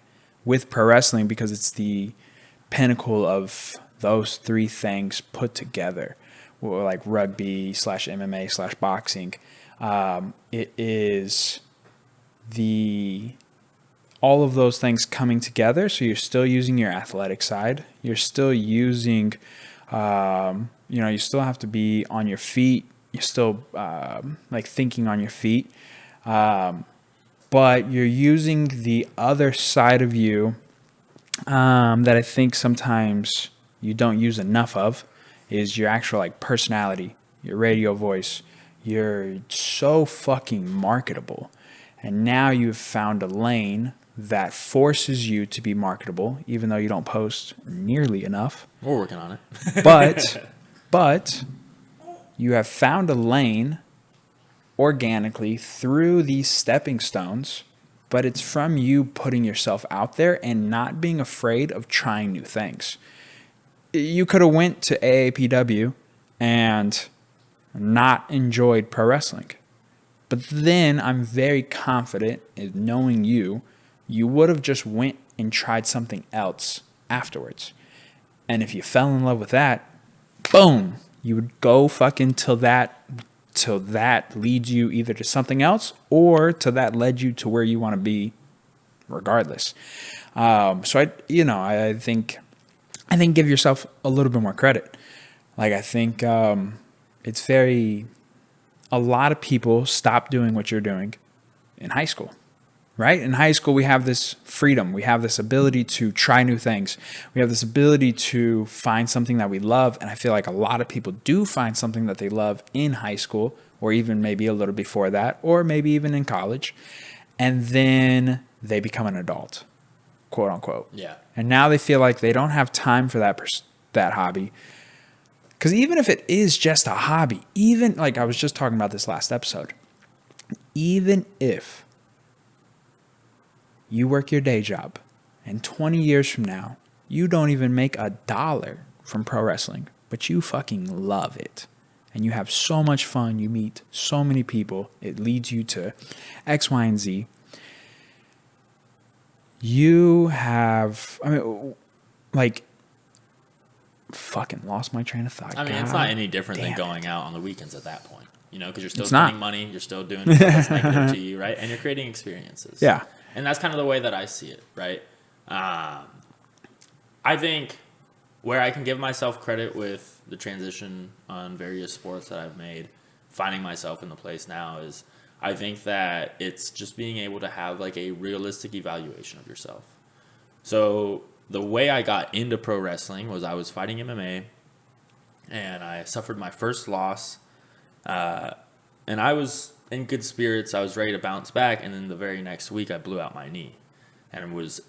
with pro wrestling because it's the pinnacle of those 3 things put together, like rugby / MMA / boxing. It is all of those things coming together. So you're still using your athletic side. You're still using, you still have to be on your feet. You're still thinking on your feet. But you're using the other side of you that I think sometimes you don't use enough of, is your actual personality, your radio voice. You're so fucking marketable. And now you've found a lane that forces you to be marketable, even though you don't post nearly enough. We're working on it. But you have found a lane organically through these stepping stones, but it's from you putting yourself out there and not being afraid of trying new things. You could have went to AAPW and not enjoyed pro wrestling. But then I'm very confident in knowing you would have just went and tried something else afterwards. And if you fell in love with that, boom, You would go fucking till that leads you either to something else or till that led you to where you want to be regardless. So I think give yourself a little bit more credit. Like, I think it's a lot of people stop doing what you're doing in high school, right? In high school, we have this freedom. We have this ability to try new things. We have this ability to find something that we love. And I feel like a lot of people do find something that they love in high school, or even maybe a little before that, or maybe even in college. And then they become an adult, quote unquote. Yeah. And now they feel like they don't have time for that hobby. Because even if it is just a hobby, even like I was just talking about this last episode, even if you work your day job and 20 years from now, you don't even make $1 from pro wrestling, but you fucking love it. And you have so much fun. You meet so many people. It leads you to X, Y, and Z. You have, fucking lost my train of thought. I mean, it's not any different than damn going out on the weekends at that point, because you're still It's spending not. money, you're still doing stuff that's negative to you, right? And you're creating experiences. Yeah. And that's kind of the way that I see it, right? I think where I can give myself credit with the transition on various sports that I've made, finding myself in the place now, is I think that it's just being able to have like a realistic evaluation of yourself. So the way I got into pro wrestling was I was fighting MMA, and I suffered my first loss, and I was in good spirits. I was ready to bounce back, and then the very next week I blew out my knee, and it was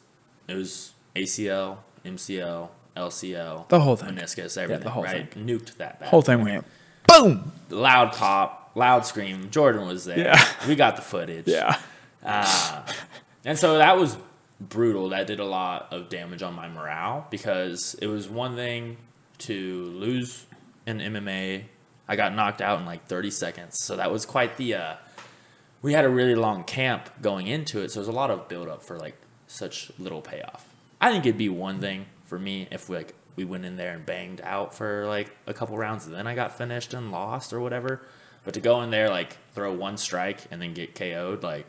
ACL, MCL, LCL, The whole thing. meniscus, everything, the whole right? thing. Nuked that bad. Whole thing went boom. Loud pop, loud scream. Jordan was there. Yeah. We got the footage. Yeah. And so that was brutal. That did a lot of damage on my morale, because it was one thing to lose in MMA. I got knocked out in like 30 seconds. So that was quite we had a really long camp going into it. So there's a lot of build up for like such little payoff. I think it'd be one thing for me if we went in there and banged out for like a couple rounds and then I got finished and lost or whatever. But to go in there, like throw one strike and then get KO'd, like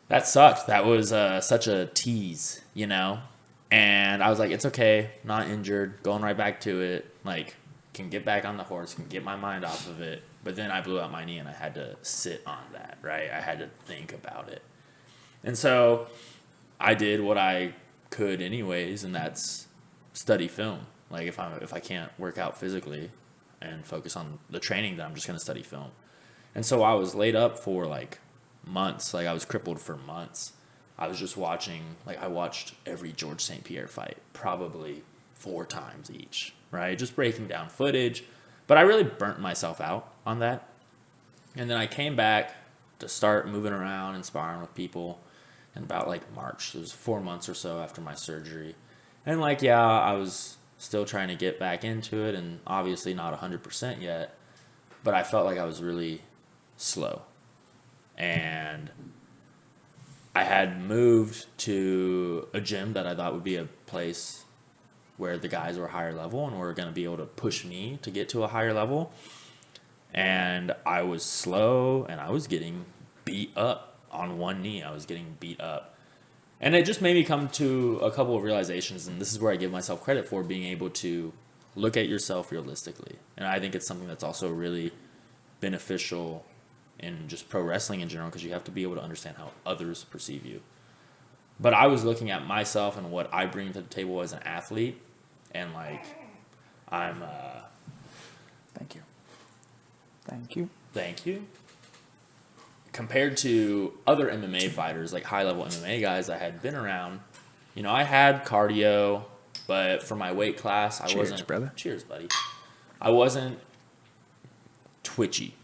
that sucked. That was such a tease, And I was like, it's okay, not injured, going right back to it. Like, can get back on the horse, can get my mind off of it. But then I blew out my knee and I had to sit on that, right? I had to think about it. And so I did what I could anyways, and that's study film. Like if I can't work out physically and focus on the training, then I'm just going to study film. And so I was laid up for like months. Like I was crippled for months. I was just watching, I watched every George St. Pierre fight, probably 4 times each, right? Just breaking down footage. But I really burnt myself out on that. And then I came back to start moving around and sparring with people in about March. It was 4 months or so after my surgery. And I was still trying to get back into it, and obviously not 100% yet. But I felt like I was really slow. And I had moved to a gym that I thought would be a place where the guys were higher level and were going to be able to push me to get to a higher level. And I was slow, and I was getting beat up on one knee. I was getting beat up. And it just made me come to a couple of realizations, and this is where I give myself credit for being able to look at yourself realistically. And I think it's something that's also really beneficial in just pro wrestling in general, because you have to be able to understand how others perceive you. But I was looking at myself and what I bring to the table as an athlete, and I'm Thank you. Compared to other MMA fighters, like high-level MMA guys I had been around, I had cardio, but for my weight class, I wasn't... brother. Cheers, buddy. I wasn't twitchy.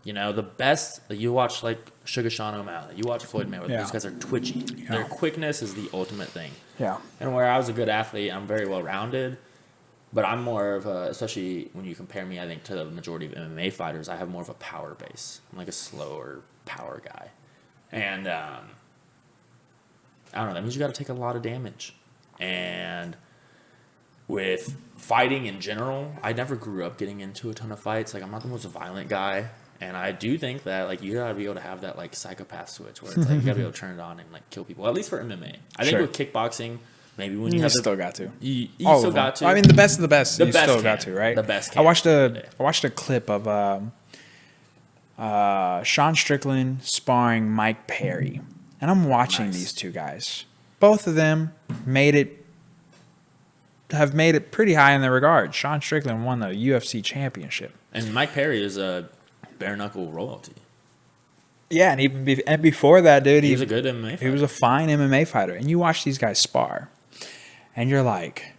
The best... You watch, Sugar Sean O'Malley. You watch Floyd Mayweather. Yeah. Those guys are twitchy. Yeah. Their quickness is the ultimate thing. Yeah. And where I was a good athlete, I'm very well-rounded. But I'm more of a, especially when you compare me, I think, to the majority of MMA fighters, I have more of a power base. I'm like a slower power guy. And I don't know, that means you got to take a lot of damage. And with fighting in general, I never grew up getting into a ton of fights. Like, I'm not the most violent guy. And I do think that, like, you gotta be able to have that, like, psychopath switch where it's like you gotta be able to turn it on and, like, kill people. At least for MMA. I think with kickboxing, maybe when you have still got to. You All still of them. got to. I mean, the best of the best. The You best still can. got to, right? The best I can. watched a clip of Sean Strickland sparring Mike Perry, and I'm watching these two guys. Both of them have made it pretty high in their regard. Sean Strickland won the UFC championship. And Mike Perry is a bare knuckle royalty. Yeah, and even before that, dude, He was a good MMA fighter. He was a fine MMA fighter. And you watch these guys spar, and you're like,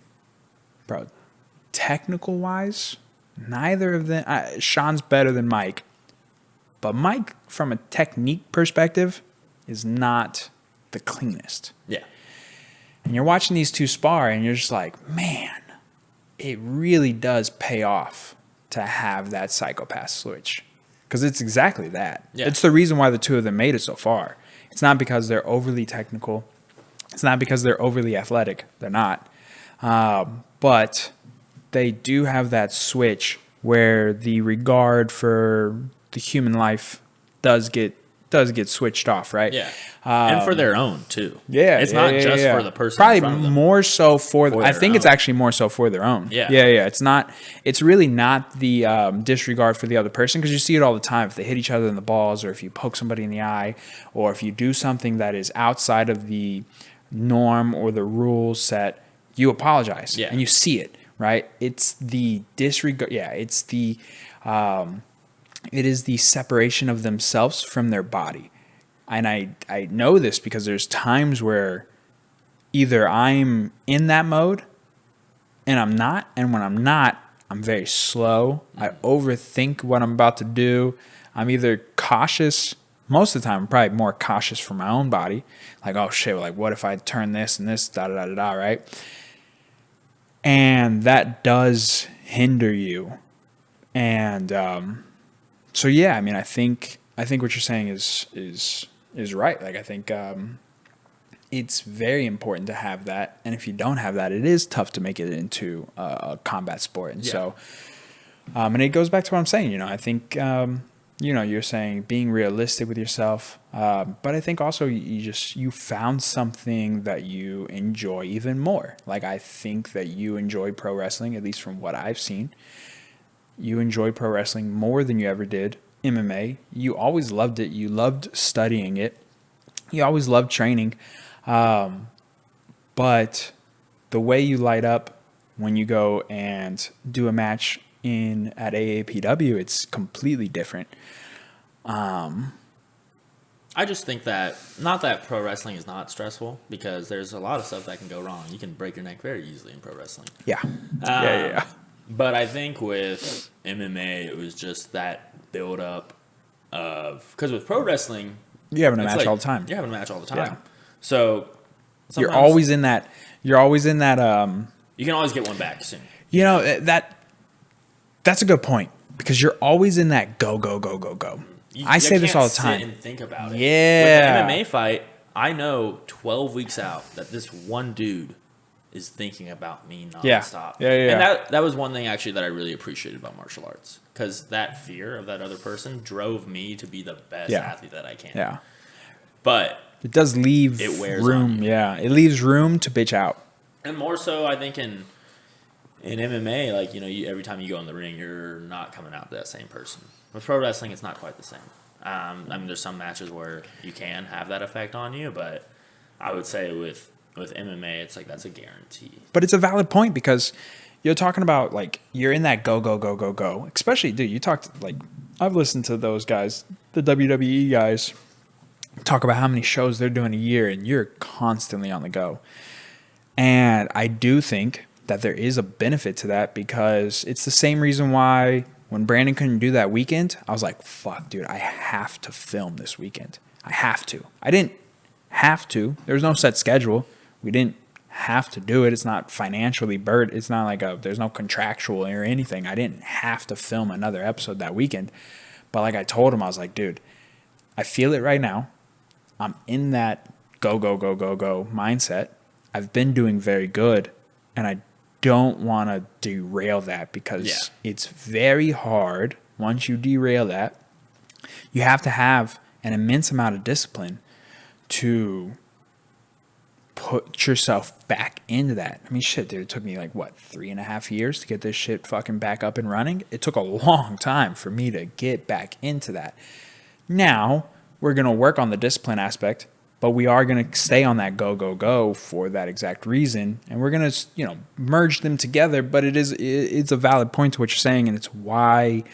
bro, technical wise, neither of them. Sean's better than Mike, but Mike, from a technique perspective, is not the cleanest. Yeah. And you're watching these two spar, and you're just like, man, it really does pay off to have that psychopath switch. Because it's exactly that. Yeah. It's the reason why the two of them made it so far. It's not because they're overly technical. It's not because they're overly athletic. They're not. But they do have that switch where the regard for the human life does get switched off, right? Yeah. And for their own, too. Yeah. It's not just for the person Probably in front of them. more so for I their think it's own. actually more so for their own. Yeah. Yeah. It's really not the disregard for the other person, because you see it all the time. If they hit each other in the balls, or if you poke somebody in the eye, or if you do something that is outside of the norm or the rules set, you apologize. Yeah. And you see it, right? It's the disregard. Yeah. It's the it is the separation of themselves from their body. And I know this because there's times where either I'm in that mode and I'm not, and when I'm not, I'm very slow. I overthink what I'm about to do. I'm either cautious. Most of the time, I'm probably more cautious for my own body. Like, oh shit, like what if I turn this and this, da-da-da-da-da, right? And that does hinder you. And so yeah, I mean, I think what you're saying is right. Like, I think it's very important to have that, and if you don't have that, it is tough to make it into a combat sport. And so, and it goes back to what I'm saying. You know, I think you're saying being realistic with yourself, but I think also you found something that you enjoy even more. Like, I think that you enjoy pro wrestling, at least from what I've seen. You enjoy pro wrestling more than you ever did MMA. You always loved it. You loved studying it. You always loved training. But the way you light up when you go and do a match at AAPW, it's completely different. I just think that, not that pro wrestling is not stressful, because there's a lot of stuff that can go wrong. You can break your neck very easily in pro wrestling. Yeah. Yeah. But I think with MMA, it was just that build up of, because with pro wrestling, You're having a match like, all the time. You're having a match all the time. Yeah. So You're always in that. you can always get one back soon. You know, that's a good point, because you're always in that go, go, go, go, go. I say this all the time. Sit and think about it. Yeah. With an MMA fight, I know 12 weeks out that this one dude is thinking about me nonstop. Yeah. And that was one thing actually that I really appreciated about martial arts, because that fear of that other person drove me to be the best athlete that I can. Yeah. But it does leave it wears room. on you. Yeah. It leaves room to bitch out. And more so, I think in MMA, like, every time you go in the ring, you're not coming out that same person. With pro wrestling, it's not quite the same. I mean, there's some matches where you can have that effect on you, but I would say with MMA, it's like that's a guarantee. But it's a valid point, because you're talking about, like, you're in that go, go, go, go, go. Especially, dude, you talked, like, I've listened to those guys, the WWE guys, talk about how many shows they're doing a year, and you're constantly on the go. And I do think that there is a benefit to that, because it's the same reason why when Brandon couldn't do that weekend, I was like, fuck, dude, I have to film this weekend. I have to. I didn't have to. There was no set schedule. We didn't have to do it. It's not financially burdened. It's not like there's no contractual or anything. I didn't have to film another episode that weekend. But like I told him, I was like, dude, I feel it right now. I'm in that go, go, go, go, go mindset. I've been doing very good, and I don't want to derail that because it's very hard. Once you derail that, you have to have an immense amount of discipline to put yourself back into that. I mean, shit, dude, it took me like, 3.5 years to get this shit fucking back up and running? It took a long time for me to get back into that. Now, we're going to work on the discipline aspect, but we are going to stay on that go for that exact reason. And we're going to, merge them together. But it's a valid point to what you're saying. And it's why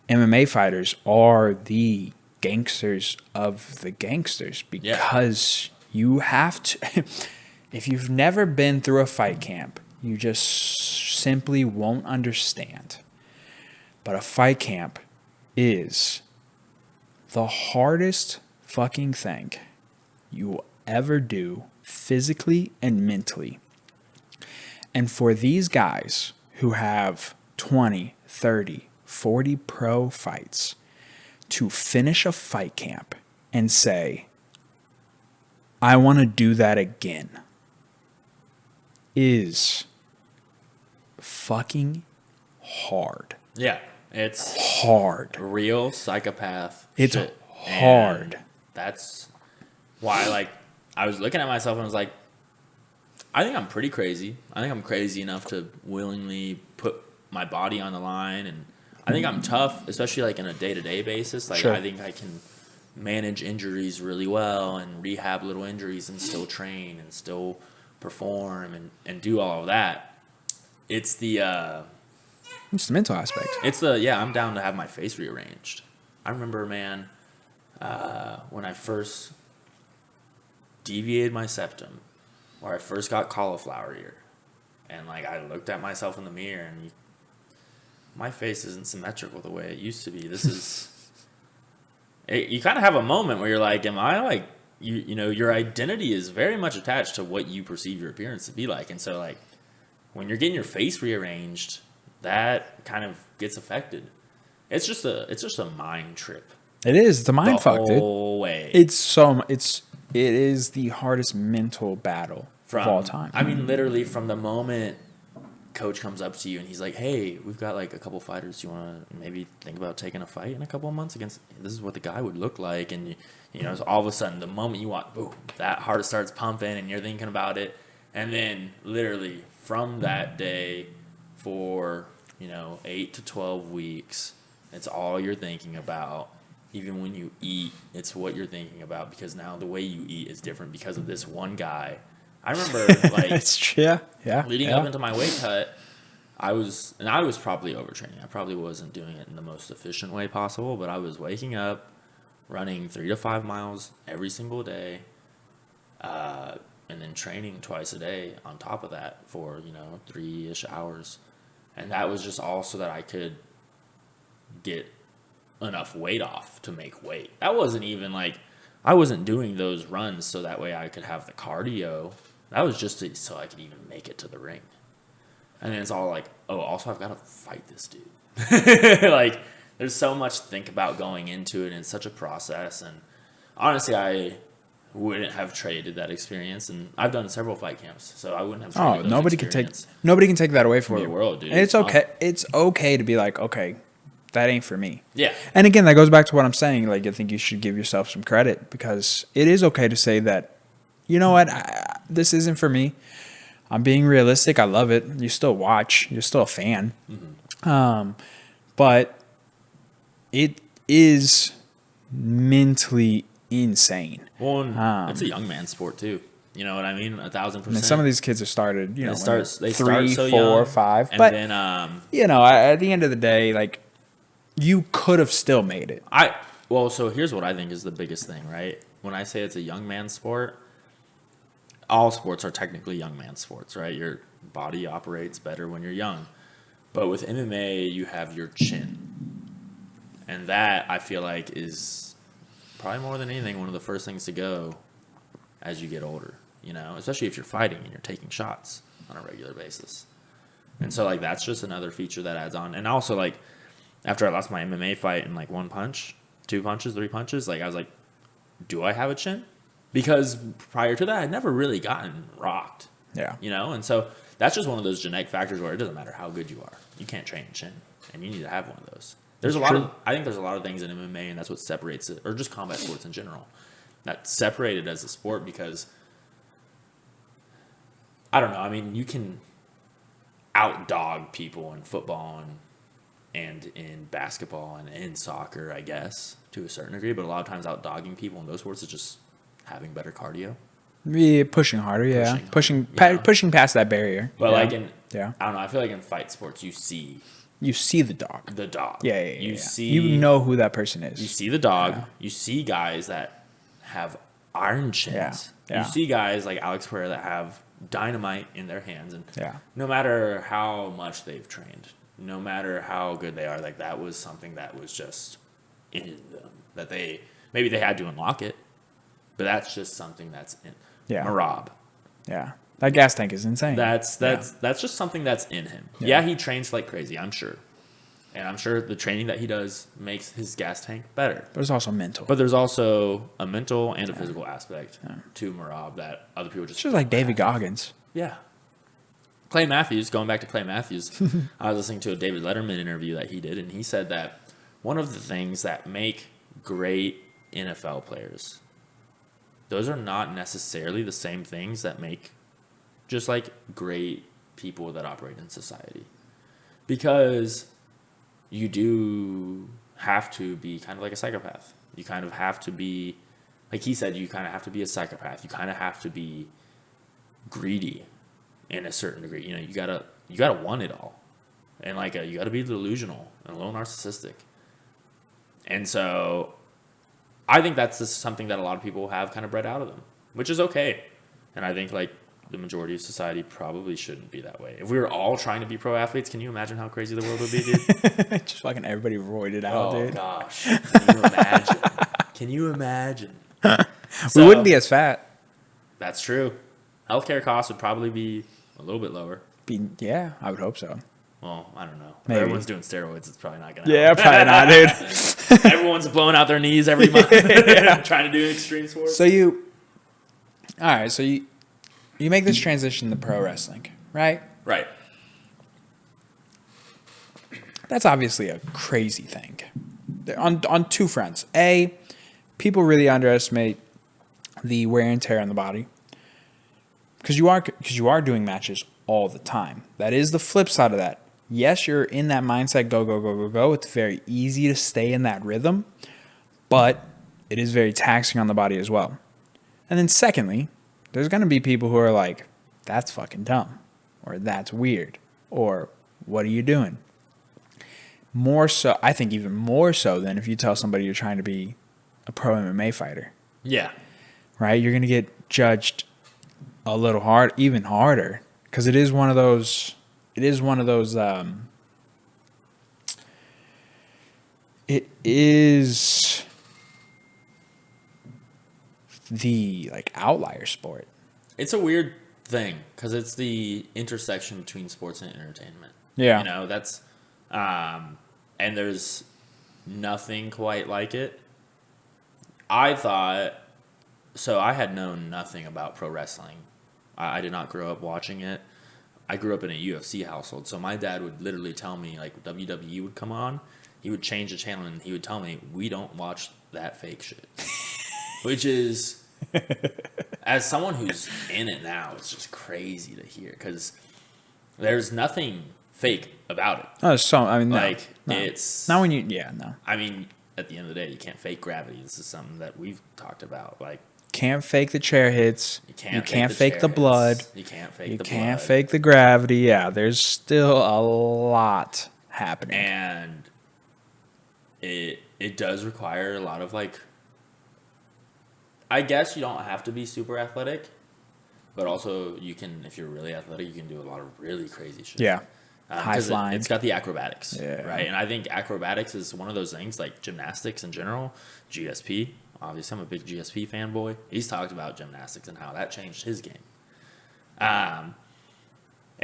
MMA fighters are the gangsters of the gangsters, because you have to, if you've never been through a fight camp, you just simply won't understand. But a fight camp is the hardest fucking thing you will ever do physically and mentally. And for these guys who have 20, 30, 40 pro fights to finish a fight camp and say, I want to do that again, is fucking hard. Yeah, it's hard. Real psychopath. It's shit. hard. And that's why, I was looking at myself and I was like, I think I'm pretty crazy. I think I'm crazy enough to willingly put my body on the line, and I think I'm tough, especially in a day-to-day basis. Sure. I think I can manage injuries really well and rehab little injuries and still train and still perform and do all of that. It's the mental aspect. I'm down to have my face rearranged. I remember, man, when I first deviated my septum, or I first got cauliflower ear, and I looked at myself in the mirror and my face isn't symmetrical the way it used to be. This is you kind of have a moment where you're like, am I your identity is very much attached to what you perceive your appearance to be like. And so when you're getting your face rearranged, that kind of gets affected. It's just a mind trip. It is. It's a mind fuck, dude. The whole way. It is the hardest mental battle of all time. I mean, literally from the moment coach comes up to you and he's like, hey, we've got a couple fighters. You want to maybe think about taking a fight in a couple of months against, this is what the guy would look like. And so all of a sudden, the moment you walk, boom, that heart starts pumping and you're thinking about it. And then literally from that day for, 8 to 12 weeks, it's all you're thinking about. Even when you eat, it's what you're thinking about, because now the way you eat is different because of this one guy. I remember leading up into my weight cut, I was probably overtraining. I probably wasn't doing it in the most efficient way possible, but I was waking up, running 3 to 5 miles every single day, and then training twice a day on top of that for 3-ish hours. And that was just all so that I could get enough weight off to make weight. That wasn't even I wasn't doing those runs so that way I could have the cardio. That was just so I could even make it to the ring. And then it's all also I've got to fight this dude. There's so much to think about going into it, and it's such a process. And honestly, I wouldn't have traded that experience. And I've done several fight camps, so I wouldn't have traded those nobody can take that away from the you. World, dude. And it's okay. It's okay to be okay, that ain't for me. Yeah. And again, that goes back to what I'm saying. I think you should give yourself some credit, because it is okay to say that, you know what, this isn't for me. I'm being realistic. I love it. You still watch. You're still a fan. Mm-hmm. But it is mentally insane. Well, it's a young man sport too. You know what I mean? 1,000%. And some of these kids are started, they start 3, so 4, young, 5. And but then, at the end of the day, you could have still made it. So here's what I think is the biggest thing, right? When I say it's a young man sport, all sports are technically young man sports, right? Your body operates better when you're young. But with MMA, you have your chin. And that, I feel like, is probably more than anything one of the first things to go as you get older, especially if you're fighting and you're taking shots on a regular basis. And so, that's just another feature that adds on. And also, after I lost my MMA fight in 1 punch, 2 punches, 3 punches, I was like, do I have a chin? Because prior to that, I'd never really gotten rocked. Yeah. And so that's just one of those genetic factors where it doesn't matter how good you are. You can't train chin, and you need to have one of those. I think there's a lot of things in MMA, and that's what separates it, or just combat sports in general, that separate it as a sport because, I don't know, I mean, you can outdog people in football and in basketball and in soccer, I guess, to a certain degree, but a lot of times outdogging people in those sports is just having better cardio. Yeah, pushing harder, yeah. Pushing past that barrier. But yeah. like in, yeah. I don't know, I feel like in fight sports you see the dog. the dog. Yeah. You know who that person is. You see the dog. Yeah. You see guys that have iron chins. Yeah. You see guys like Alex Pereira that have dynamite in their hands, and no matter how much they've trained, no matter how good they are, like that was something that was just in them, that maybe they had to unlock it, but that's just something that's in. Marab. Yeah. That gas tank is insane. That's just something that's in him. Yeah, he trains like crazy, I'm sure. And I'm sure the training that he does makes his gas tank better. But it's also mental. But there's also a mental and a physical aspect to Marab that other people just... It's just like David Goggins. Yeah. Clay Matthews, going back to Clay Matthews, I was listening to a David Letterman interview that he did, and he said that one of the things that make great NFL players, those are not necessarily the same things that make just like great people that operate in society. Because you do have to be kind of like a psychopath. You kind of have to be, like he said, you kind of have to be a psychopath. You kind of have to be greedy in a certain degree. You know, you gotta want it all. And like you gotta be delusional and a little narcissistic. And so I think that's just something that a lot of people have kind of bred out of them, which is okay. And I think like the majority of society probably shouldn't be that way. If we were all trying to be pro athletes, can you imagine how crazy the world would be, dude? Just fucking everybody roided out, dude. Oh gosh. Can you imagine? Can you imagine? We wouldn't be as fat. That's true. Healthcare costs would probably be a little bit lower. Yeah, I would hope so. Well, I don't know. If Maybe. everyone's doing steroids, it's probably not going to Yeah, probably not, dude. Everyone's blowing out their knees every month trying to do extreme sports. So you make this transition to pro wrestling, right? Right. That's obviously a crazy thing. On two fronts. A, people really underestimate the wear and tear on the body. Because you are doing matches all the time. That is the flip side of that. Yes, you're in that mindset, go, go, go, go, go. It's very easy to stay in that rhythm, but it is very taxing on the body as well. And then secondly, there's going to be people who are like, that's fucking dumb, or that's weird, or what are you doing? More so, I think even more so than if you tell somebody you're trying to be a pro MMA fighter. Yeah. Right? You're going to get judged a little hard, even harder, because it is one of those it is the like outlier sport. It's a weird thing because it's the intersection between sports and entertainment. Yeah. You know, that's and there's nothing quite like it. I had known nothing about pro wrestling. I did not grow up watching it. I grew up in a UFC household, so my dad would literally tell me, like, WWE would come on, he would change the channel, and he would tell me, we don't watch that fake shit. Which is, as someone who's in it now, it's just crazy to hear, because there's nothing fake about it. Oh, so, I mean, it's... Not when you... Yeah, no. I mean, at the end of the day, you can't fake gravity. This is something that we've talked about, like... Can't fake the chair hits. You can't fake the blood. You can't fake the blood. You can't fake the gravity. Yeah, there's still a lot happening. And it does require a lot of, like... I guess you don't have to be super athletic, but also you can, if you're really athletic, you can do a lot of really crazy shit. Yeah. High flying. It's got the acrobatics, yeah. Right? And I think acrobatics is one of those things, like gymnastics in general, GSP. Obviously, I'm a big GSP fanboy. He's talked about gymnastics and how that changed his game. And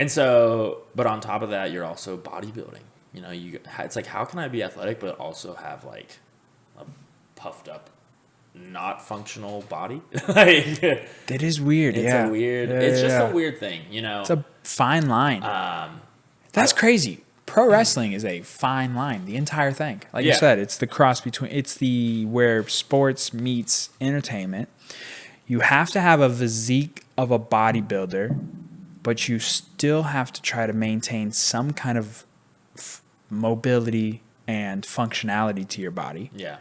so, but on top of that, you're also bodybuilding. You know, it's like, how can I be athletic but also have like a puffed up not functional body. Like, That is weird. it's Yeah. a weird. Yeah, It's just yeah. a weird thing, you know. It's a fine line. That's crazy. Pro wrestling is a fine line. The entire thing, like you Yeah. said, it's the cross between. It's the where sports meets entertainment. You have to have a physique of a bodybuilder, but you still have to try to maintain some kind of mobility and functionality to your body. Yeah.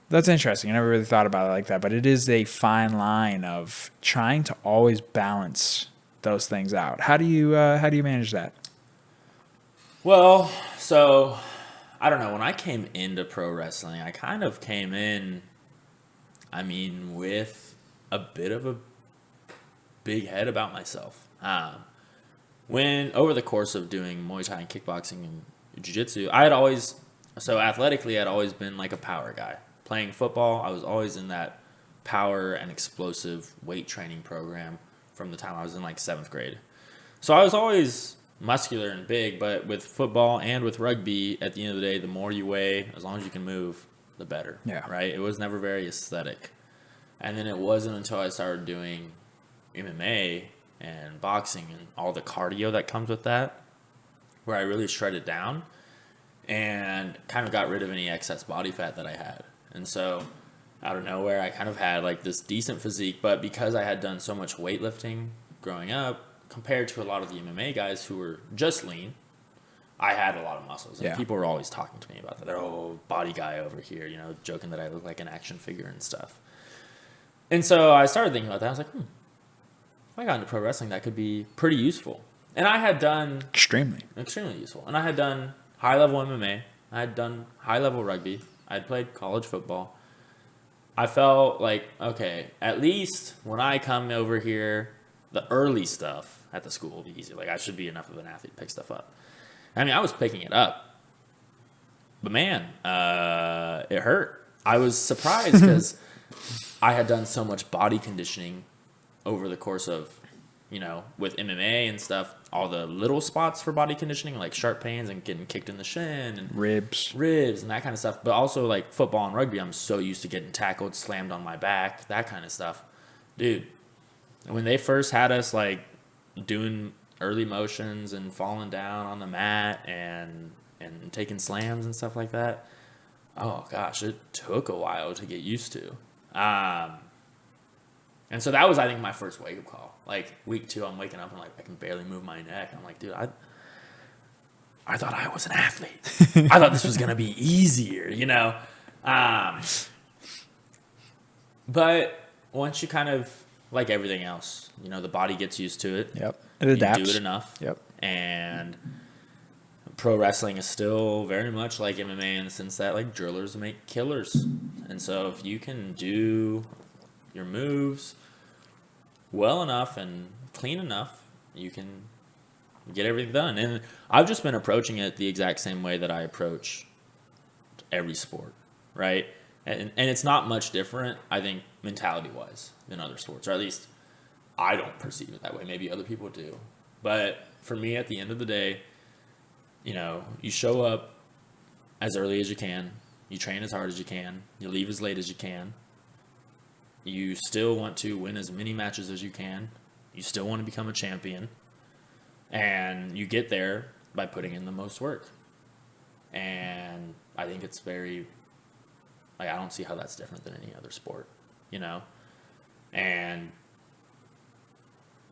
That's interesting. I never really thought about it like that, but it is a fine line of trying to always balance those things out. How do you manage that? Well, so I don't know. When I came into pro wrestling, I kind of came in, I mean, with a bit of a big head about myself. When over the course of doing Muay Thai and kickboxing and jiu-jitsu, athletically, I'd always been like a power guy. Playing football, I was always in that power and explosive weight training program from the time I was in like 7th grade. So I was always muscular and big, but with football and with rugby, at the end of the day, the more you weigh, as long as you can move, the better. Yeah. Right? It was never very aesthetic. And then it wasn't until I started doing MMA and boxing and all the cardio that comes with that where I really shredded down and kind of got rid of any excess body fat that I had. And so out of nowhere, I kind of had like this decent physique, but because I had done so much weightlifting growing up compared to a lot of the MMA guys who were just lean, I had a lot of muscles. And Yeah. people were always talking to me about that. They're, oh, body guy over here, you know, joking that I look like an action figure and stuff. And so I started thinking about that. I was like, if I got into pro wrestling, that could be pretty useful. And I had done Extremely useful. And I had done high-level MMA. I had done high-level rugby. I had played college football. I felt like, okay, at least when I come over here, the early stuff at the school will be easy. Like, I should be enough of an athlete to pick stuff up. I mean, I was picking it up. But, man, it hurt. I was surprised because I had done so much body conditioning over the course of, you know, with MMA and stuff, all the little spots for body conditioning, like sharp pains and getting kicked in the shin and ribs. and that kind of stuff. But also like football and rugby, I'm so used to getting tackled, slammed on my back, that kind of stuff. Dude, when they first had us like doing early motions and falling down on the mat and taking slams and stuff like that, oh gosh, it took a while to get used to. And so that was, I think, my first wake-up call. Like, week 2, I'm waking up and, like, I can barely move my neck. I'm like, dude, I thought I was an athlete. I thought this was going to be easier, you know? But once you kind of, like everything else, you know, the body gets used to it. Yep. It You adapts. do it enough. Yep. And pro wrestling is still very much like MMA in the sense that, like, drillers make killers. And so if you can do your moves well enough and clean enough, you can get everything done. And I've just been approaching it the exact same way that I approach every sport, right? And it's not much different, I think, mentality-wise than other sports, or at least I don't perceive it that way. Maybe other people do. But for me, at the end of the day, you know, you show up as early as you can, you train as hard as you can, you leave as late as you can. You still want to win as many matches as you can. You still want to become a champion. And you get there by putting in the most work. And I think it's very, like, I don't see how that's different than any other sport, you know? And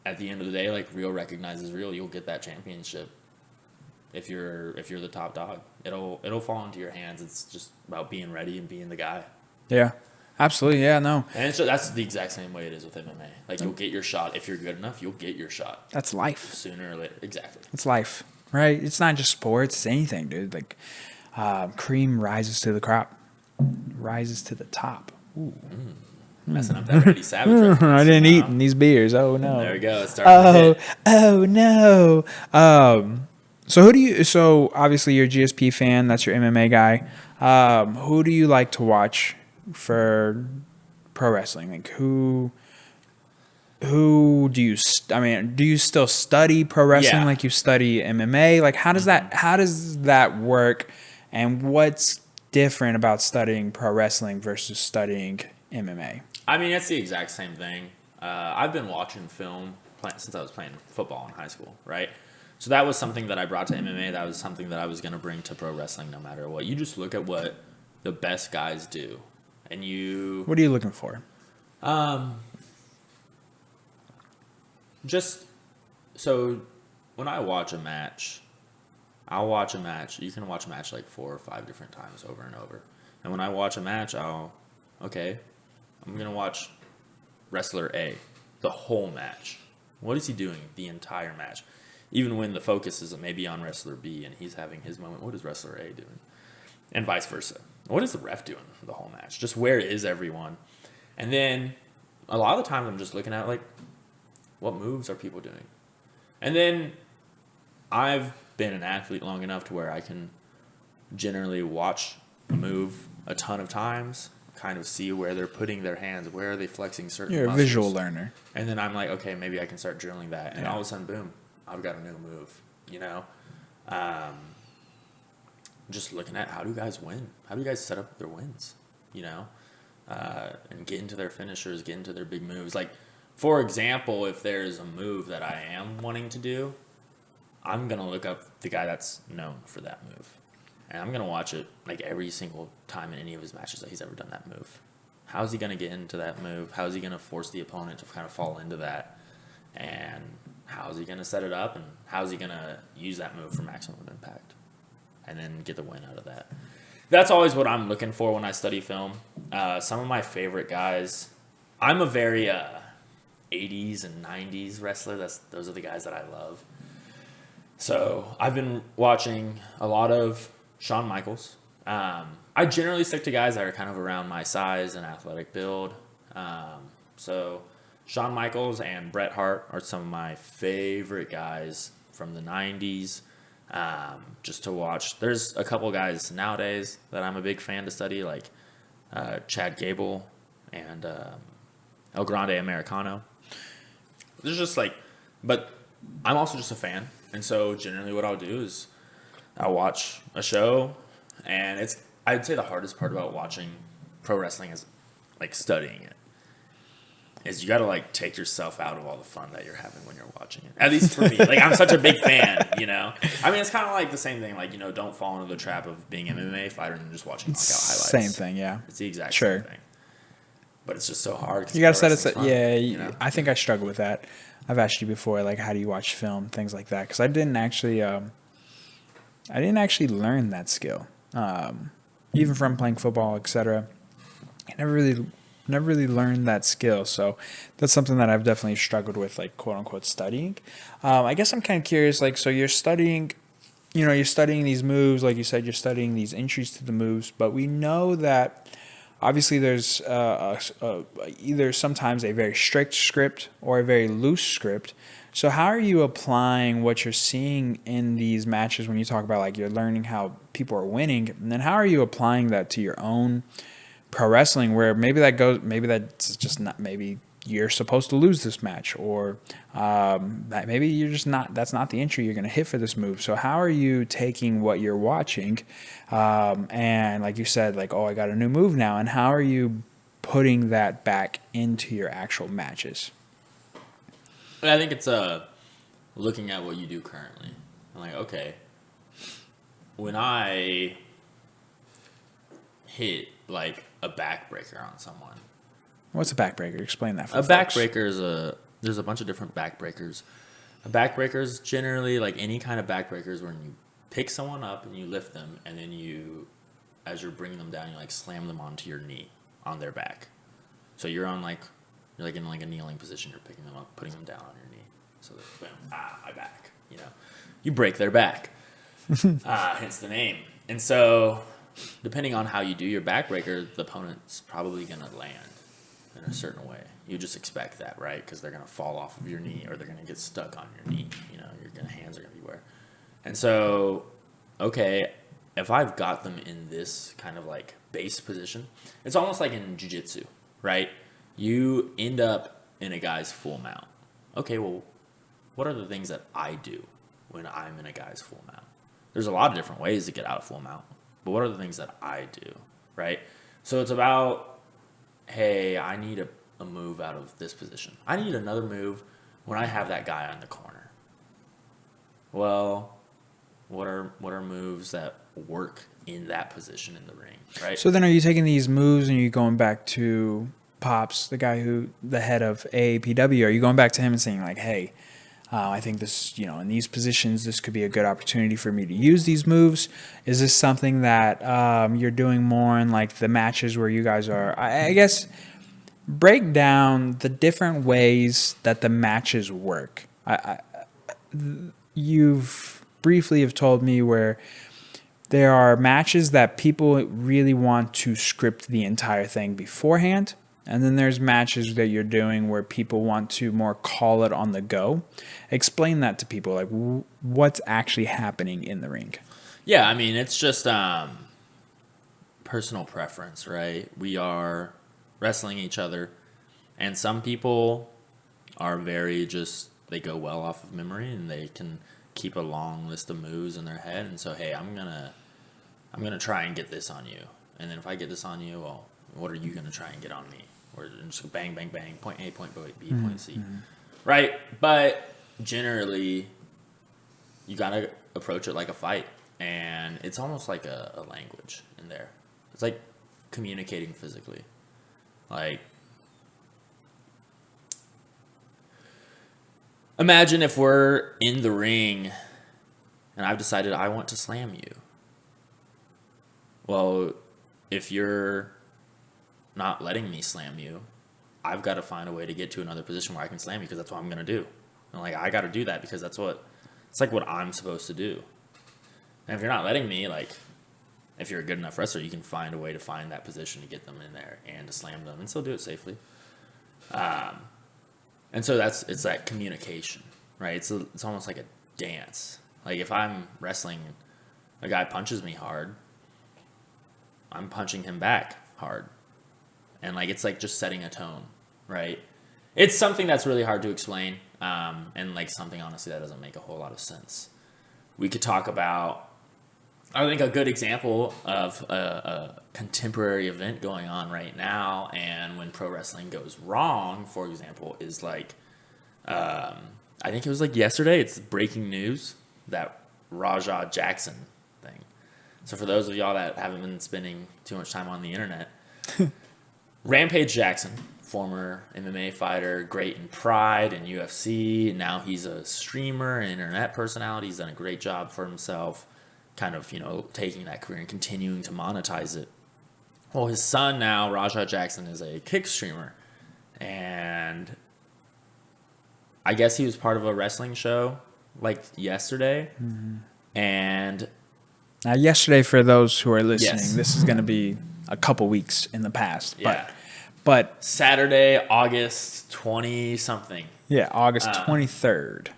at the end of the day, like, real recognizes real. You'll get that championship if you're the top dog. It'll fall into your hands. It's just about being ready and being the guy. Yeah. Absolutely, yeah, no. And so that's the exact same way it is with MMA. Like, you'll get your shot. If you're good enough, you'll get your shot. That's life. Sooner or later. Exactly. It's life, right? It's not just sports, it's anything, dude. Like, cream rises to the crop, rises to the top. Ooh. Messing up that Randy Savage reference. I didn't eat in these beers. Oh, no. There we go. It's starting to hit. Oh, no. So obviously you're a GSP fan. That's your MMA guy. Who do you like to watch for pro wrestling? Like, who do you do you still study pro wrestling? Yeah. Like you study MMA? Like, how does that work, and what's different about studying pro wrestling versus studying MMA? I mean, it's the exact same thing. I've been watching film since I was playing football in high school, right? So that was something that I brought to MMA. That was something that I was going to bring to pro wrestling no matter what. You just look at what the best guys do. And you... What are you looking for? Just... So, when I watch a match, I'll watch a match. You can watch a match like 4 or 5 different times over and over. And when I watch a match, okay, I'm going to watch wrestler A the whole match. What is he doing the entire match? Even when the focus is maybe on wrestler B and he's having his moment, what is wrestler A doing? And vice versa. What is the ref doing the whole match? Just where is everyone? And then a lot of the time I'm just looking at like, what moves are people doing? And then I've been an athlete long enough to where I can generally watch a move a ton of times, kind of see where they're putting their hands, where are they flexing certain You're a muscles. visual learner. And then I'm like, okay, maybe I can start drilling that. And Yeah. all of a sudden, boom, I've got a new move, you know? Just looking at how do guys win? How do guys set up their wins, you know? And get into their finishers, get into their big moves. Like, for example, if there's a move that I am wanting to do, I'm going to look up the guy that's known for that move. And I'm going to watch it like every single time in any of his matches that he's ever done that move. How is he going to get into that move? How is he going to force the opponent to kind of fall into that? And how is he going to set it up? And how is he going to use that move for maximum impact? And then get the win out of that. That's always what I'm looking for when I study film. Some of my favorite guys, I'm a very 80s and 90s wrestler. Those are the guys that I love. So I've been watching a lot of Shawn Michaels. I generally stick to guys that are kind of around my size and athletic build. So Shawn Michaels and Bret Hart are some of my favorite guys from the 90s. Just to watch. There's a couple guys nowadays that I'm a big fan to study, like Chad Gable and El Grande Americano. There's just like, but I'm also just a fan. And so generally what I'll do is I'll watch a show, and I'd say the hardest part about watching pro wrestling is like studying it. Is you got to like take yourself out of all the fun that you're having when you're watching it. At least for me. Like, I'm such a big fan, you know? I mean, it's kind of like the same thing. Like, you know, don't fall into the trap of being an MMA fighter and just watching knockout highlights. Same thing, yeah. It's the exact Sure. same thing. But it's just so hard. You got to set it. Fun, Yeah, you know? I think I struggle with that. I've asked you before, like, how do you watch film, things like that, because I didn't actually learn that skill, even from playing football, etc. I never really learned that skill, so that's something that I've definitely struggled with, like, quote unquote studying. I guess I'm kind of curious, like, so you're studying these moves, like you said, you're studying these entries to the moves, but we know that obviously there's either sometimes a very strict script or a very loose script. So how are you applying what you're seeing in these matches when you talk about, like, you're learning how people are winning, and then how are you applying that to your own pro wrestling, where maybe that's just not, maybe you're supposed to lose this match, or that maybe you're just not, that's not the entry you're going to hit for this move. So how are you taking what you're watching, and like you said, like, oh, I got a new move now, and how are you putting that back into your actual matches? I think it's looking at what you do currently. I'm like, okay, when I hit like a backbreaker on someone. What's a backbreaker? Explain that for A folks. backbreaker is there's a bunch of different backbreakers. A backbreaker is generally like any kind of backbreakers when you pick someone up and you lift them, and then you, as you're bringing them down, you like slam them onto your knee on their back. So you're in like a kneeling position. You're picking them up, putting them down on your knee. So boom, my back. You know, you break their back. Hence the name. And so, depending on how you do your backbreaker, the opponent's probably gonna land in a certain way. You just expect that, right? Because they're gonna fall off of your knee, or they're gonna get stuck on your knee. You know, your hands are gonna be where. And so, okay, if I've got them in this kind of like base position, it's almost like in jiu-jitsu, right? You end up in a guy's full mount. Okay, well, what are the things that I do when I'm in a guy's full mount? There's a lot of different ways to get out of full mount. but what are the things that I do, right? So it's about, hey, I need a move out of this position. I need another move when I have that guy on the corner. Well, what are moves that work in that position in the ring, right? So then are you taking these moves and you going back to Pops, the head of AAPW, are you going back to him and saying like, hey, I think this, in these positions, this could be a good opportunity for me to use these moves. Is this something that you're doing more in like the matches where you guys are, I guess, break down the different ways that the matches work. You've briefly have told me where there are matches that people really want to script the entire thing beforehand. And then there's matches that you're doing where people want to more call it on the go. Explain that to people, like what's actually happening in the ring. Yeah, I mean, it's just personal preference, right? We are wrestling each other, and some people are very they go well off of memory, and they can keep a long list of moves in their head, and so, hey, I'm gonna try and get this on you, and then if I get this on you, well, what are you gonna try and get on me? Or just bang, bang, bang, point A, point B, point C, right? But generally, you gotta approach it like a fight, and it's almost like a language in there. It's like communicating physically. Like, imagine if we're in the ring and I've decided I want to slam you. Well, if you're not letting me slam you, I've got to find a way to get to another position where I can slam you, because that's what I'm going to do. And like, I got to do that because it's like what I'm supposed to do. And if you're not letting me, like, if you're a good enough wrestler, you can find a way to find that position to get them in there and to slam them and still do it safely. And so it's that communication, right? It's almost like a dance. Like if I'm wrestling, a guy punches me hard, I'm punching him back hard. And like, it's like just setting a tone, right? It's something that's really hard to explain. And like something, honestly, that doesn't make a whole lot of sense. We could talk about, I think a good example of a contemporary event going on right now, and when pro wrestling goes wrong, for example, is like, I think it was like yesterday, it's breaking news, that Raja Jackson thing. So for those of y'all that haven't been spending too much time on the internet, Rampage Jackson, former MMA fighter, great in Pride and UFC. Now he's a streamer and internet personality. He's done a great job for himself, kind of, taking that career and continuing to monetize it. Well, his son now, Raja Jackson, is a kick streamer. And I guess he was part of a wrestling show like yesterday. Mm-hmm. And now, yesterday, for those who are listening, yes, this is going to be a couple weeks in the past. Yeah. But Saturday, August 20-something. Yeah, August 23rd.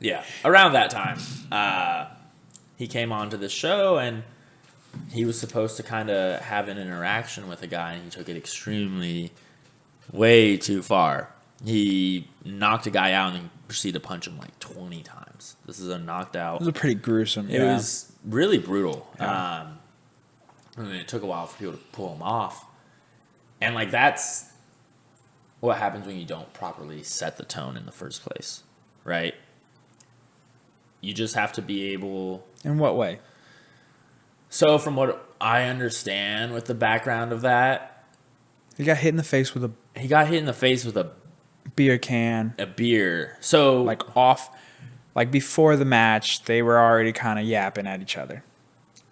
Yeah, around that time. He came on to the show, and he was supposed to kind of have an interaction with a guy, and he took it extremely, way too far. He knocked a guy out and then proceeded to punch him like 20 times. This is a knocked out. It was pretty gruesome. It was really brutal. Yeah. I mean, it took a while for people to pull him off. And, like, that's what happens when you don't properly set the tone in the first place, right? You just have to be able... In what way? So, from what I understand with the background of that... He got hit in the face with a... He got hit in the face with a... beer can. A beer. So... Like, before the match, they were already kind of yapping at each other.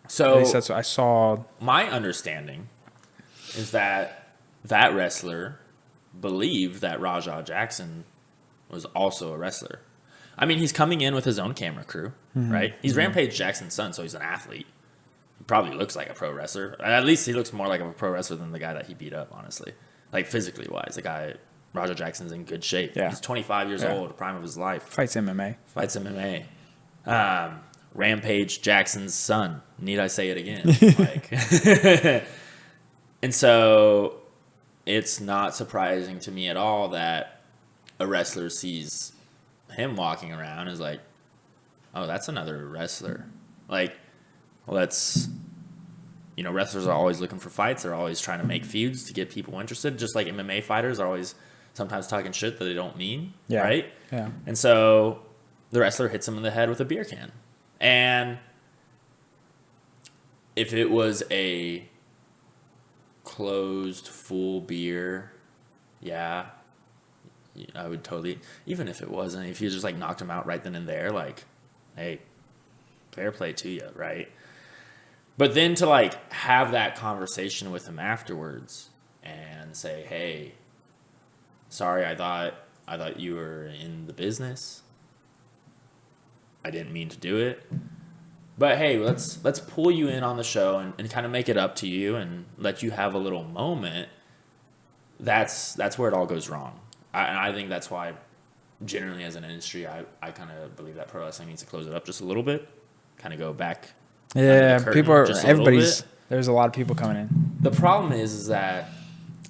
So at least that's what I saw. My understanding is that wrestler believed that Raja Jackson was also a wrestler. I mean, he's coming in with his own camera crew, right? He's Rampage Jackson's son, so he's an athlete. He probably looks like a pro wrestler. At least he looks more like a pro wrestler than the guy that he beat up, honestly. Like, physically wise. The guy, Raja Jackson's in good shape. Yeah. He's 25 years old, prime of his life. Fights MMA. Rampage Jackson's son. Need I say it again? And so it's not surprising to me at all that a wrestler sees him walking around and is like, oh, that's another wrestler. Like, let's, wrestlers are always looking for fights. They're always trying to make feuds to get people interested. Just like MMA fighters are always sometimes talking shit that they don't mean, Yeah. right? Yeah. And so the wrestler hits him in the head with a beer can. And if it was a closed, full beer, yeah, I would totally, even if it wasn't, if you just like knocked him out right then and there, like, hey, fair play to you, right? But then to like have that conversation with him afterwards and say, hey, sorry, I thought you were in the business. I didn't mean to do it. But hey, let's pull you in on the show and kind of make it up to you and let you have a little moment. That's where it all goes wrong. And I think that's why, generally as an industry, I kind of believe that pro wrestling needs to close it up just a little bit, kind of go back. Yeah, people are, just a little bit. there's a lot of people coming in. The problem is that,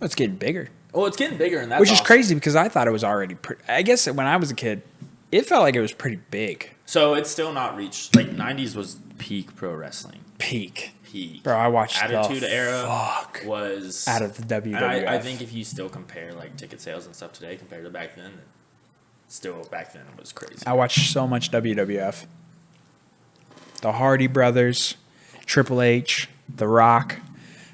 It's getting bigger. well, it's getting bigger, and that's Which is awesome. crazy because I thought it was already I guess when I was a kid, it felt like it was pretty big. So it's still not reached. Like 90s was peak pro wrestling. Peak. Peak. Bro, I watched Attitude the Era fuck was out of the WWF. And I think if you still compare like ticket sales and stuff today compared to back then, still back then it was crazy. I watched so much WWF. The Hardy Brothers, Triple H, The Rock,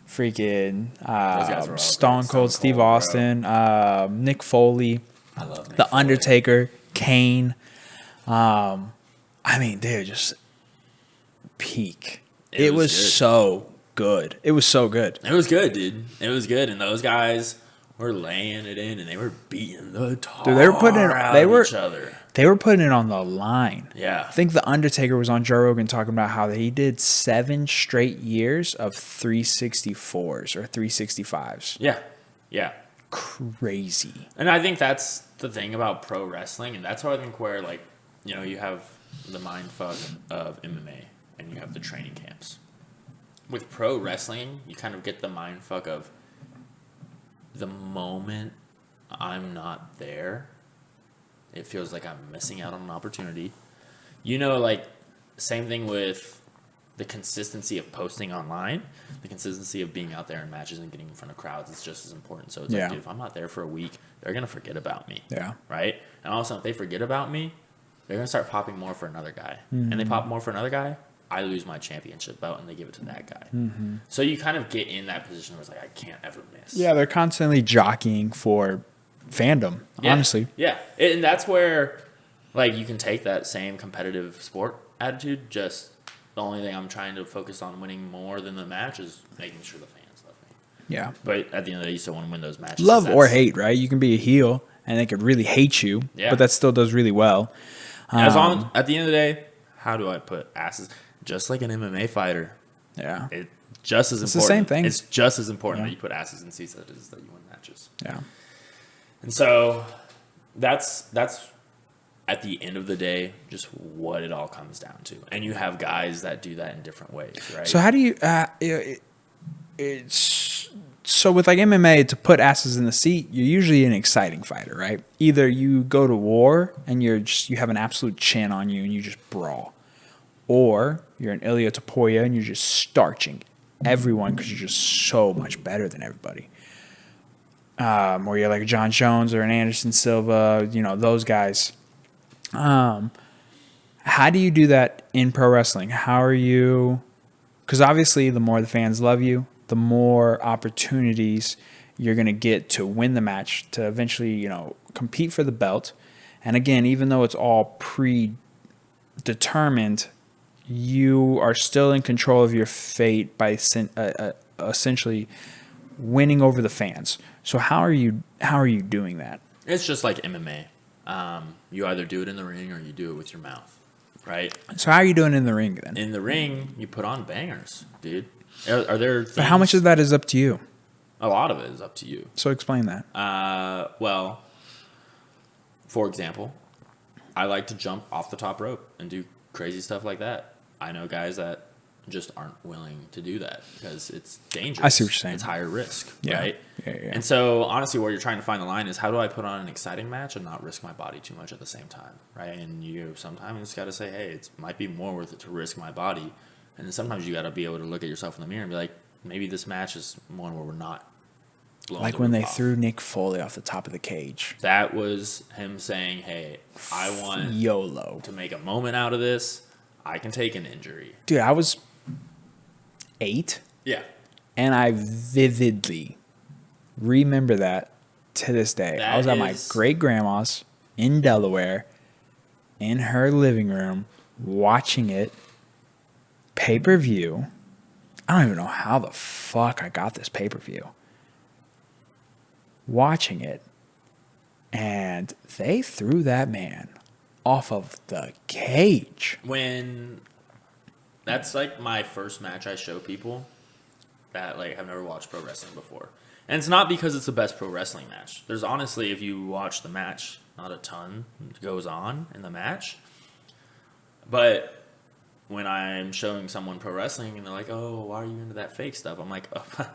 freaking guys were all Stone great. Cold Stone Steve Cold, bro. Austin, Nick Foley, I love Nick The Foley. Undertaker, Kane. I mean, dude, just peak. It was good. so good. It was so good. It was good, dude. It was good, and those guys were laying it in, and they were beating the tar Dude, they were putting it. out They of were. each other. They were putting it on the line. Yeah. I think The Undertaker was on Joe Rogan talking about how he did 7 straight years of 364s or 365s. Yeah. Yeah. Crazy. And I think that's the thing about pro wrestling, and that's why I think where, like, you have the mind fuck of MMA, and you have the training camps. With pro wrestling, you kind of get the mind fuck of the moment I'm not there, it feels like I'm missing out on an opportunity. Like, same thing with the consistency of posting online, the consistency of being out there in matches and getting in front of crowds is just as important. So it's Yeah. like, dude, if I'm not there for a week, they're going to forget about me. Yeah. Right? And also, if they forget about me, they're going to start popping more for another guy. And they pop more for another guy, I lose my championship belt and they give it to that guy. So you kind of get in that position where it's like, I can't ever miss. Yeah, they're constantly jockeying for fandom, Yeah. honestly. Yeah. And that's where, like, you can take that same competitive sport attitude, just the only thing I'm trying to focus on winning more than the match is making sure the fans love me. Yeah. But at the end of the day, you still want to win those matches. Love or That's- hate, right? You can be a heel and they could really hate you, Yeah. but that still does really well. As long at the end of the day, how do I put asses? Just like an MMA fighter, Yeah. it just as It's the important. same thing. It's just as important Yeah. that you put asses in seats as it is that you win matches. Yeah. And so that's at the end of the day just what it all comes down to. And you have guys that do that in different ways, right? So how do you it's so with like MMA, to put asses in the seat, you're usually an exciting fighter, right? Either you go to war and you have an absolute chin on you and you just brawl, or you're an Ilia Topuria and you're just starching everyone because you're just so much better than everybody. Or you're like a John Jones or an Anderson Silva, those guys. How do you do that in pro wrestling? How are you? Because obviously, the more the fans love you, the more opportunities you're going to get to win the match, to eventually, compete for the belt. And again, even though it's all predetermined, you are still in control of your fate by essentially winning over the fans. So how are you doing that? It's just like MMA. You either do it in the ring or you do it with your mouth, right? So how are you doing in the ring then? In the ring, you put on bangers, dude. Are there things, But how much of that is up to you? A lot of it is up to you. So explain that. Well, for example, I like to jump off the top rope and do crazy stuff like that. I know guys that just aren't willing to do that because it's dangerous. I see what you're saying. It's higher risk, Yeah. right? Yeah. And so, honestly, where you're trying to find the line is how do I put on an exciting match and not risk my body too much at the same time, right? And you sometimes got to say, hey, it might be more worth it to risk my body And then sometimes you got to be able to look at yourself in the mirror and be like, maybe this match is one where we're not blowing Like the when roof they off. threw Nick Foley off the top of the cage. That was him saying, hey, I want YOLO. to make a moment out of this. I can take an injury. Dude, I was 8, Yeah. and I vividly remember that to this day. That I was at my is- great-grandma's in Delaware, in her living room, watching it, pay-per-view. I don't even know how the fuck I got this pay-per-view. Watching it, and they threw that man off of the cage. When that's like my first match I show people that like have never watched pro wrestling before. And it's not because it's the best pro wrestling match. There's honestly, if you watch the match, not a ton goes on in the match. But when I'm showing someone pro wrestling and they're like, oh, why are you into that fake stuff? I'm like, oh,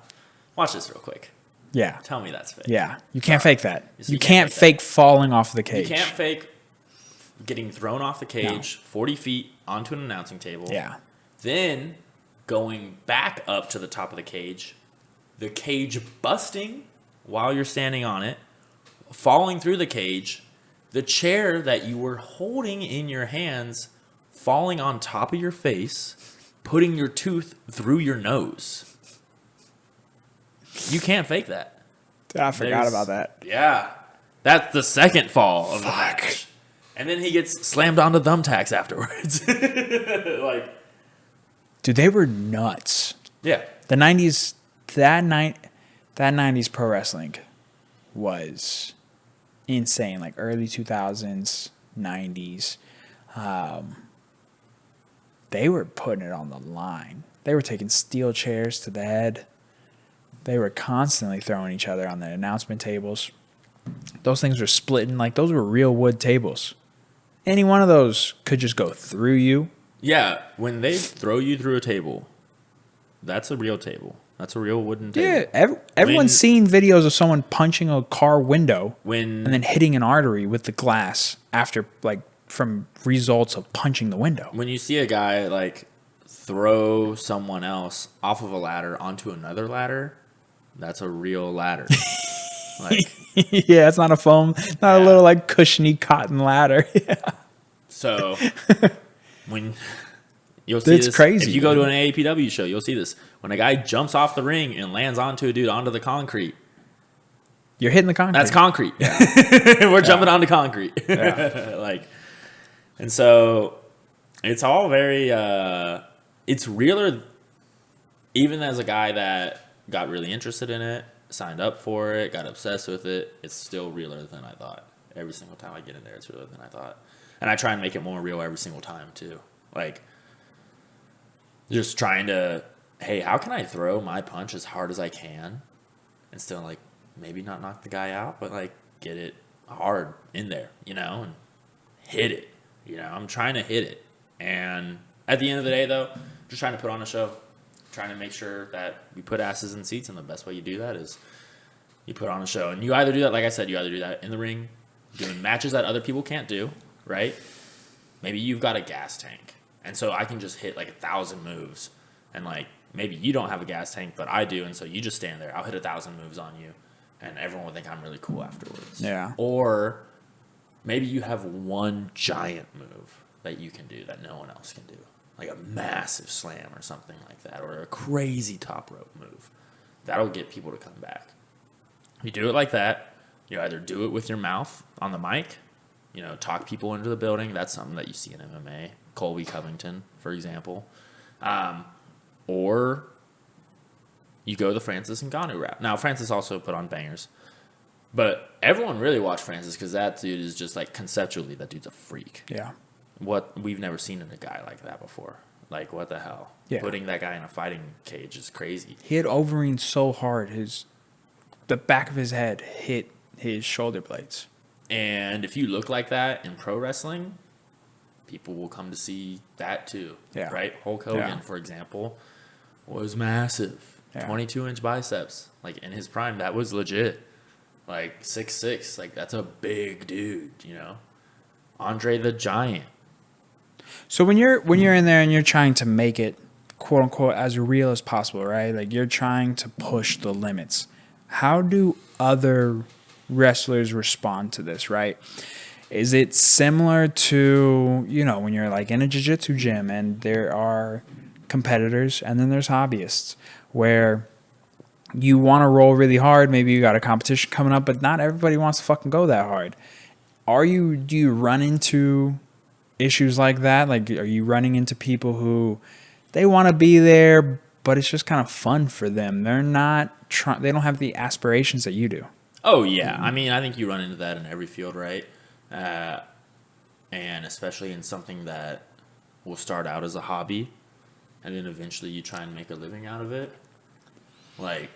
watch this real quick. Yeah. Tell me that's fake. Yeah. You can't fake that. Yes, You can't fake falling off the cage. You can't fake getting thrown off the cage 40 feet onto an announcing table. Yeah. Then going back up to the top of the cage busting while you're standing on it, falling through the cage, the chair that you were holding in your hands falling on top of your face, putting your tooth through your nose. You can't fake that. I forgot about that. Yeah. That's the second fall of the match. And then he gets slammed onto thumbtacks afterwards. Like, Dude, they were nuts. yeah. The 90s, that 90s pro wrestling was insane. Like early 2000s, 90s. They were putting it on the line. They were taking steel chairs to the head. They were constantly throwing each other on the announcement tables. Those things were splitting. Like, those were real wood tables. Any one of those could just go through you. Yeah, when they throw you through a table, that's a real table. That's a real wooden table. Yeah, everyone's seen videos of someone punching a car window When and then hitting an artery with the glass after, like, from results of punching the window. when you see a guy like throw someone else off of a ladder onto another ladder, that's a real ladder. Like, Yeah, it's not a foam, not a little, like, cushiony cotton ladder. so when you'll see It's this, crazy, if you go to man. an AAPW show, you'll see this. When a guy jumps off the ring and lands onto a dude onto the concrete, You're hitting the concrete. that's concrete. We're jumping onto concrete. Like, and so it's all very, it's realer, even as a guy that got really interested in it, signed up for it, got obsessed with it, it's still realer than I thought. Every single time I get in there, it's realer than I thought. And I try and make it more real every single time, too. Like, just trying to, hey, how can I throw my punch as hard as I can and still, like, maybe not knock the guy out, but, like, get it hard in there, you know, and hit it. You know, I'm trying to hit it. And at the end of the day, though, just trying to put on a show. Trying to make sure that we put asses in seats, and the best way you do that is you put on a show. And you either do that, like I said, you either do that in the ring, doing matches that other people can't do, right? Maybe you've got a gas tank, and so I can just hit like 1,000 moves, and like maybe you don't have a gas tank, but I do, and so you just stand there. I'll hit 1,000 moves on you, and everyone will think I'm really cool afterwards. Yeah. Or maybe you have one giant move that you can do that no one else can do. Like a massive slam or something like that, or a crazy top rope move. That'll get people to come back. You do it like that, you either do it with your mouth on the mic, you know, talk people into the building. That's something that you see in MMA. Colby Covington, for example. Or you go the Francis Ngannou route. Now, Francis also put on bangers. But everyone really watched Francis because that dude is just like conceptually, that dude's a freak. Yeah. What we've never seen in a guy like that before. Like, what the hell? Yeah. Putting that guy in a fighting cage is crazy. He hit Overeem so hard, the back of his head hit his shoulder blades. And if you look like that in pro wrestling, people will come to see that too. Yeah. Right? Hulk Hogan, Yeah. for example, was massive. Yeah. 22-inch biceps. Like, in his prime, that was legit. Like, 6'6". Like, that's a big dude, you know? Andre the Giant. So when you're in there and you're trying to make it, quote unquote as real as possible, right? Like you're trying to push the limits. How do other wrestlers respond to this, right? Is it similar to, when you're like in a jiu-jitsu gym and there are competitors and then there's hobbyists where you want to roll really hard, maybe you got a competition coming up, but not everybody wants to fucking go that hard. Do you run into issues like that? Like, are you running into people who they want to be there, but it's just kind of fun for them? They're not they don't have the aspirations that you do. Oh, yeah. I mean, I think you run into that in every field, right? And especially in something that will start out as a hobby and then eventually you try and make a living out of it. Like,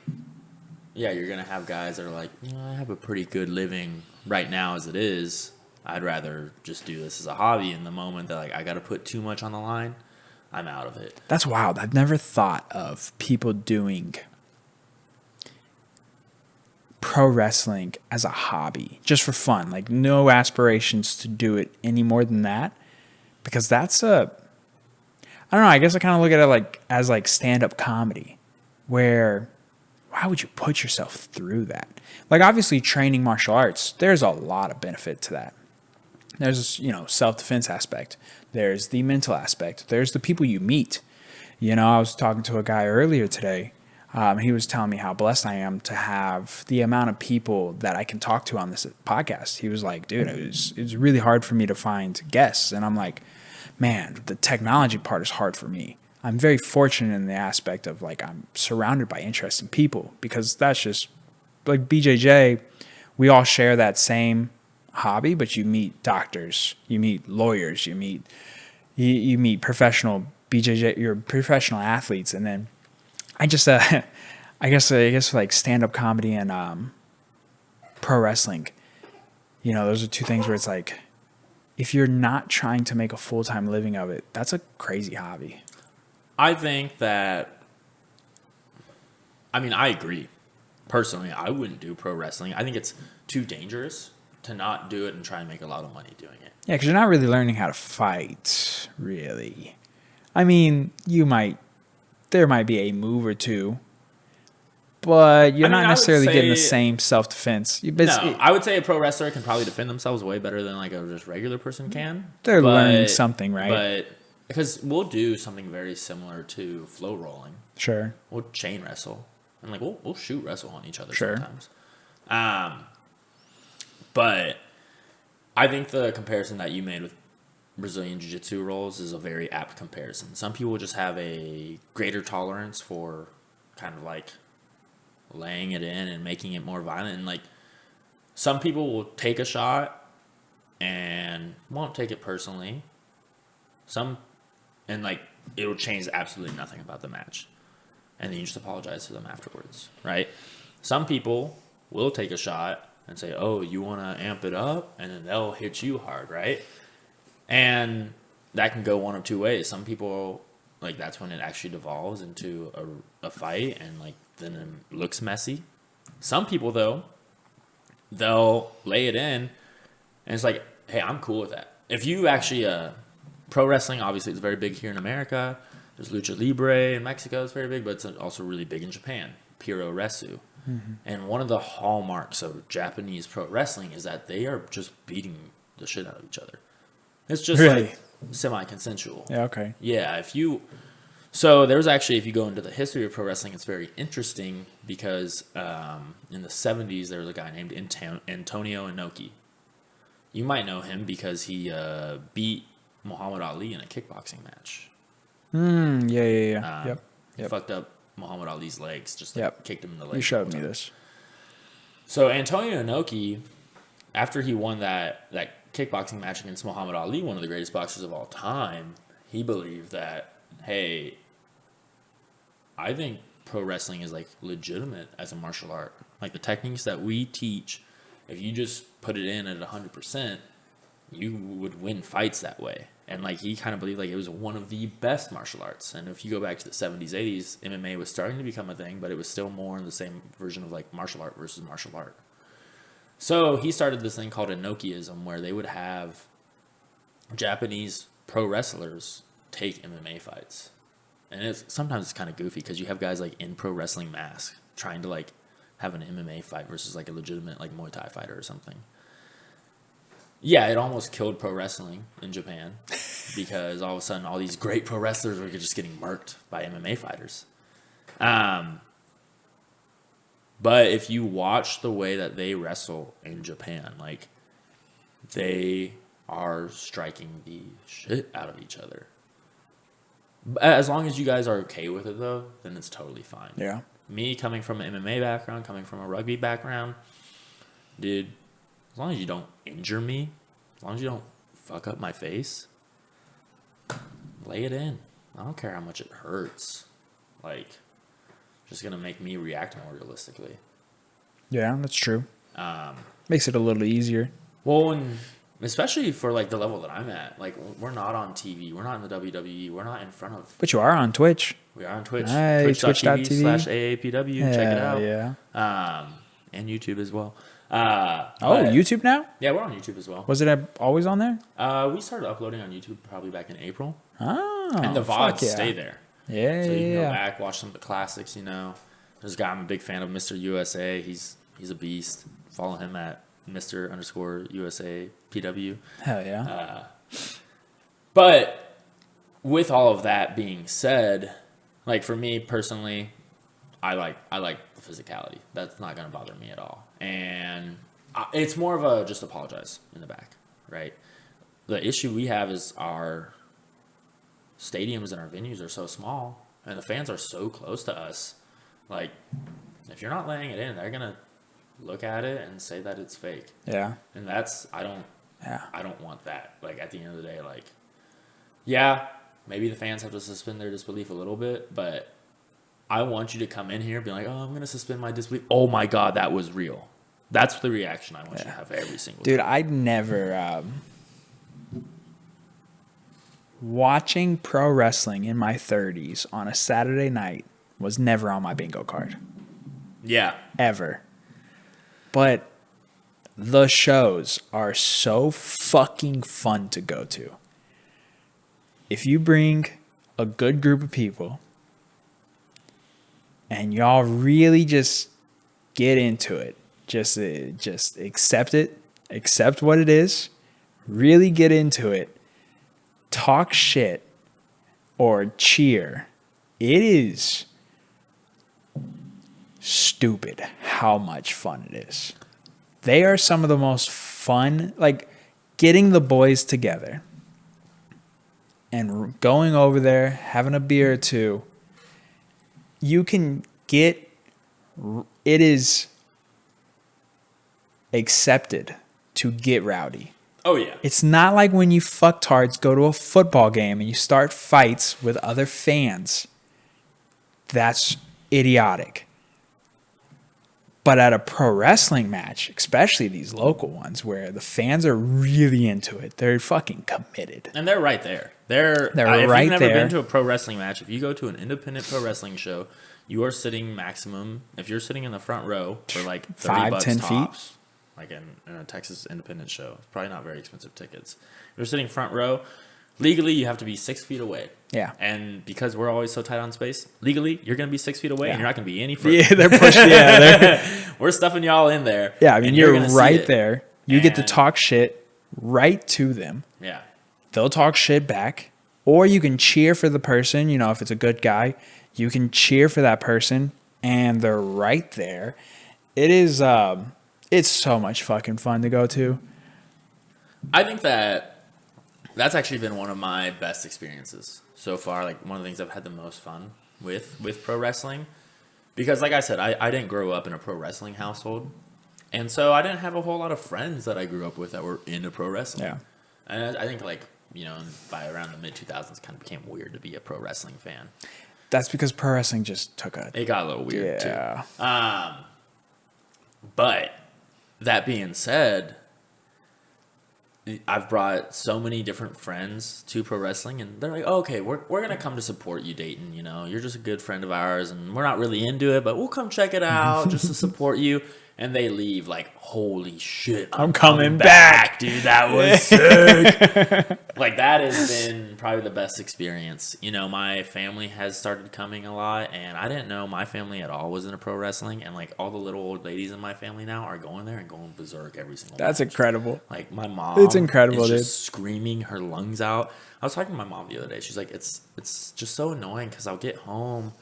yeah, you're going to have guys that are like, I have a pretty good living right now as it is. I'd rather just do this as a hobby. And the moment that like I got to put too much on the line, I'm out of it. That's wild. I've never thought of people doing pro wrestling as a hobby, just for fun. Like no aspirations to do it any more than that. Because that's I don't know, I guess I kind of look at it as stand-up comedy. Where, why would you put yourself through that? Like, obviously, training martial arts, there's a lot of benefit to that. There's, self-defense aspect. There's the mental aspect. There's the people you meet. I was talking to a guy earlier today. He was telling me how blessed I am to have the amount of people that I can talk to on this podcast. He was like, dude, it was really hard for me to find guests. And I'm like, man, the technology part is hard for me. I'm very fortunate in the aspect of I'm surrounded by interesting people because that's just like BJJ. We all share that same hobby, but you meet doctors, you meet lawyers, you meet professional BJJ, you're professional athletes. And then I just, I guess like stand-up comedy and pro wrestling, those are two things where it's like, if you're not trying to make a full-time living of it, that's a crazy hobby. I think that, I agree. Personally, I wouldn't do pro wrestling. I think it's too dangerous to not do it and try and make a lot of money doing it. Yeah, because you're not really learning how to fight, really. I mean, there might be a move or two, but you're not necessarily getting the same self-defense. I would say a pro wrestler can probably defend themselves way better than like a just regular person can. They're learning something, right? But because we'll do something very similar to flow rolling. Sure. We'll chain wrestle. And like we'll shoot wrestle on each other sure. sometimes. But I think the comparison that you made with Brazilian Jiu-Jitsu rolls is a very apt comparison. Some people just have a greater tolerance for kind of like laying it in and making it more violent. And like some people will take a shot and won't take it personally. And like it'll change absolutely nothing about the match. And then you just apologize to them afterwards, right? Some people will take a shot and say, oh, you want to amp it up? And then they'll hit you hard, right? And that can go one of two ways. Some people, like, that's when it actually devolves into a fight and, like, then it looks messy. Some people, though, they'll lay it in and it's like, hey, I'm cool with that. If you actually, pro wrestling, obviously, it's very big here in America. There's Lucha Libre in Mexico, it's very big, but it's also really big in Japan. Puro Resu. Mm-hmm. And one of the hallmarks of Japanese pro wrestling is that they are just beating the shit out of each other. It's just like semi-consensual. Yeah, okay. Yeah, so there's actually, if you go into the history of pro wrestling, it's very interesting because in the 70s, there was a guy named Antonio Inoki. You might know him because he beat Muhammad Ali in a kickboxing match. Yeah. Yep. He fucked up Muhammad Ali's legs, just kicked him in the legs. You showed me this. So Antonio Inoki, after he won that kickboxing match against Muhammad Ali, one of the greatest boxers of all time, he believed that, hey, I think pro wrestling is like legitimate as a martial art. Like the techniques that we teach, if you just put it in at 100%, you would win fights that way. And like he kind of believed like it was one of the best martial arts. And if you go back to the 70s, 80s, MMA was starting to become a thing, but it was still more in the same version of like martial art versus martial art. So he started this thing called Inokiism, where they would have Japanese pro wrestlers take MMA fights. and sometimes it's kind of goofy because you have guys like in pro wrestling masks trying to like have an MMA fight versus like a legitimate like Muay Thai fighter or something. Yeah, it almost killed pro wrestling in Japan because all of a sudden all these great pro wrestlers were just getting murked by MMA fighters. But if you watch the way that they wrestle in Japan, like they are striking the shit out of each other. As long as you guys are okay with it though, then it's totally fine. Yeah. Me coming from an MMA background, coming from a rugby background, dude, as long as you don't injure me, as long as you don't fuck up my face, lay it in. I don't care how much it hurts. Like, just going to make me react more realistically. Yeah, that's true. Makes it a little easier. Well, and especially for, like, the level that I'm at. Like, we're not on TV. We're not in the WWE. We're not in front of... But you are on Twitch. We are on Twitch. Nice. Twitch.tv/AAPW. Check it out. Yeah. And YouTube as well. YouTube now? Yeah, we're on YouTube as well. Was it always on there? We started uploading on YouTube probably back in April. Oh, and the VODs yeah. stay there. Yeah, so you can go back, watch some of the classics, you know. There's a guy I'm a big fan of, Mr. USA. He's a beast. Follow him at Mr._USA PW. Hell yeah. But with all of that being said, like for me personally, I like the physicality. That's not going to bother me at all. And it's more of a just apologize in the back, right? The issue we have is our stadiums and our venues are so small and the fans are so close to us. Like, if you're not laying it in, they're going to look at it and say that it's fake. Yeah. And I don't want that. Like, at the end of the day, like, yeah, maybe the fans have to suspend their disbelief a little bit, but I want you to come in here and be like, oh, I'm going to suspend my disbelief. Oh, my God, that was real. That's the reaction I want you to have every single time. Dude, I'd never... watching pro wrestling in my 30s on a Saturday night was never on my bingo card. Yeah. Ever. But the shows are so fucking fun to go to. If you bring a good group of people and y'all really just get into it, just accept it, accept what it is, really get into it, talk shit or cheer, it is stupid how much fun it is. They are some of the most fun, like getting the boys together and going over there, having a beer or two. You can get, it is accepted to get rowdy. Oh, yeah. It's not like when you fucktards go to a football game and you start fights with other fans. That's idiotic. But at a pro wrestling match, especially these local ones where the fans are really into it, they're fucking committed. And they're right there. They're right there. If you've never been to a pro wrestling match, if you go to an independent pro wrestling show, you are sitting maximum, if you're sitting in the front row for like 30 bucks 10 tops, feet. Like in a Texas independent show, it's probably not very expensive tickets. You're sitting front row. Legally, you have to be 6 feet away. Yeah. And because we're always so tight on space, legally, you're going to be 6 feet away and you're not going to be any further. Yeah, they're pushing. Yeah, we're stuffing y'all in there. Yeah, I mean, you're right there. You get to And- talk shit right to them. Yeah. They'll talk shit back. Or you can cheer for the person, you know, if it's a good guy, you can cheer for that person and they're right there. It is, it's so much fucking fun to go to. I think that's actually been one of my best experiences so far. Like one of the things I've had the most fun with pro wrestling, because like I said, I didn't grow up in a pro wrestling household, and so I didn't have a whole lot of friends that I grew up with that were into pro wrestling. Yeah. And I think like, you know, by around the mid 2000s, it kind of became weird to be a pro wrestling fan. That's because pro wrestling just took It got a little weird yeah. too. But that being said, I've brought so many different friends to pro wrestling, and they're like, oh, okay, we're going to come to support you, Dayton. You know, you're just a good friend of ours, and we're not really into it, but we'll come check it out just to support you. and they leave like, holy shit, I'm coming back, dude. That was sick. Like, that has been probably the best experience. You know, my family has started coming a lot, and I didn't know my family at all was into pro wrestling, and like all the little old ladies in my family now are going there and going berserk every single That's match. incredible. Like, my mom It's incredible, is dude. just screaming her lungs out. I was talking to my mom the other day. She's like, it's just so annoying because I'll get home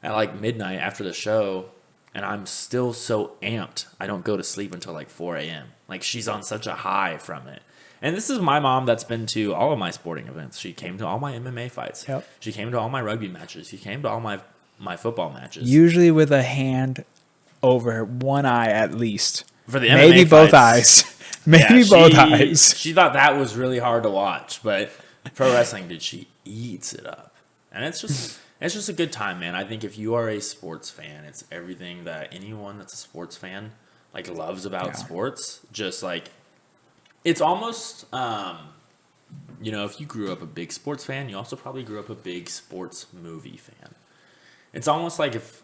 at like midnight after the show, and I'm still so amped. I don't go to sleep until like 4 a.m. Like, she's on such a high from it. And this is my mom that's been to all of my sporting events. She came to all my MMA fights. Yep. She came to all my rugby matches. She came to all my football matches. Usually with a hand over one eye at least. For the Maybe MMA both fights. eyes. Maybe Yeah, both eyes. She thought that was really hard to watch, but pro wrestling, dude, she eats it up. And it's just a good time, man. I think if you are a sports fan, it's everything that anyone that's a sports fan like loves about sports. Just like, it's almost you know, if you grew up a big sports fan, you also probably grew up a big sports movie fan. It's almost like if,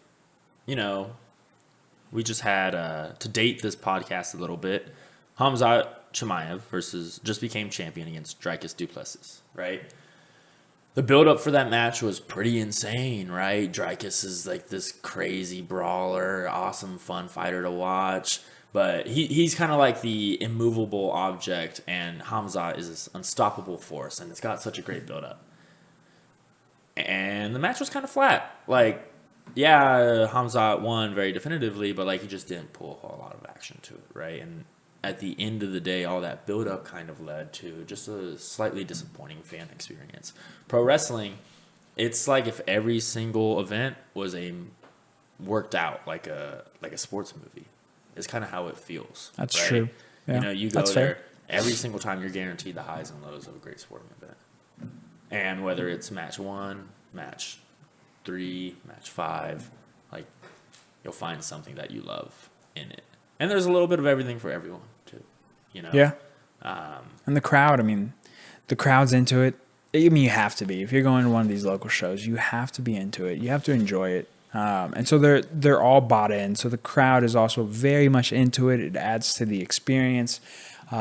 you know, we just had to date this podcast a little bit, Hamzat Chimaev just became champion against Dricus du Plessis, right? The build-up for that match was pretty insane, right? Dricus is like this crazy brawler, awesome, fun fighter to watch. But he's kind of like the immovable object, and Hamzat is this unstoppable force, and it's got such a great build-up. And the match was kind of flat. Like, yeah, Hamzat won very definitively, but like, he just didn't pull a whole lot of action to it, right? And at the end of the day, all that build-up kind of led to just a slightly disappointing fan experience. Pro wrestling, it's like if every single event was worked out like a sports movie. It's kind of how it feels. That's right? true. Yeah, You know, you go that's there, fair. every single time you're guaranteed the highs and lows of a great sporting event. And whether it's match 1, match 3, match 5, like, you'll find something that you love in it. And there's a little bit of everything for everyone, too. You know? Yeah. And the crowd, I mean, the crowd's into it. I mean, you have to be. If you're going to one of these local shows, you have to be into it. You have to enjoy it. And so they're all bought in. So the crowd is also very much into it. It adds to the experience. You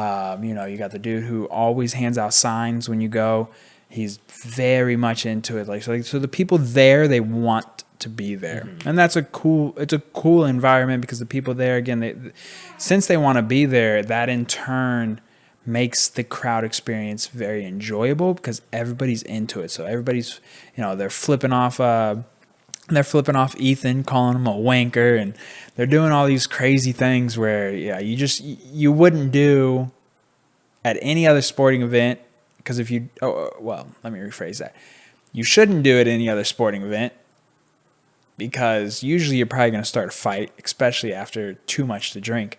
know, you got the dude who always hands out signs when you go. He's very much into it. Like, so the people there, they want to be there. Mm-hmm. And it's a cool environment because the people there, again, since they want to be there, that in turn makes the crowd experience very enjoyable because everybody's into it. So everybody's, you know, they're flipping off Ethan, calling him a wanker, and they're doing all these crazy things where, yeah, you wouldn't do at any other sporting event. Because if you, let me rephrase that. You shouldn't do it at any other sporting event because usually you're probably going to start a fight, especially after too much to drink.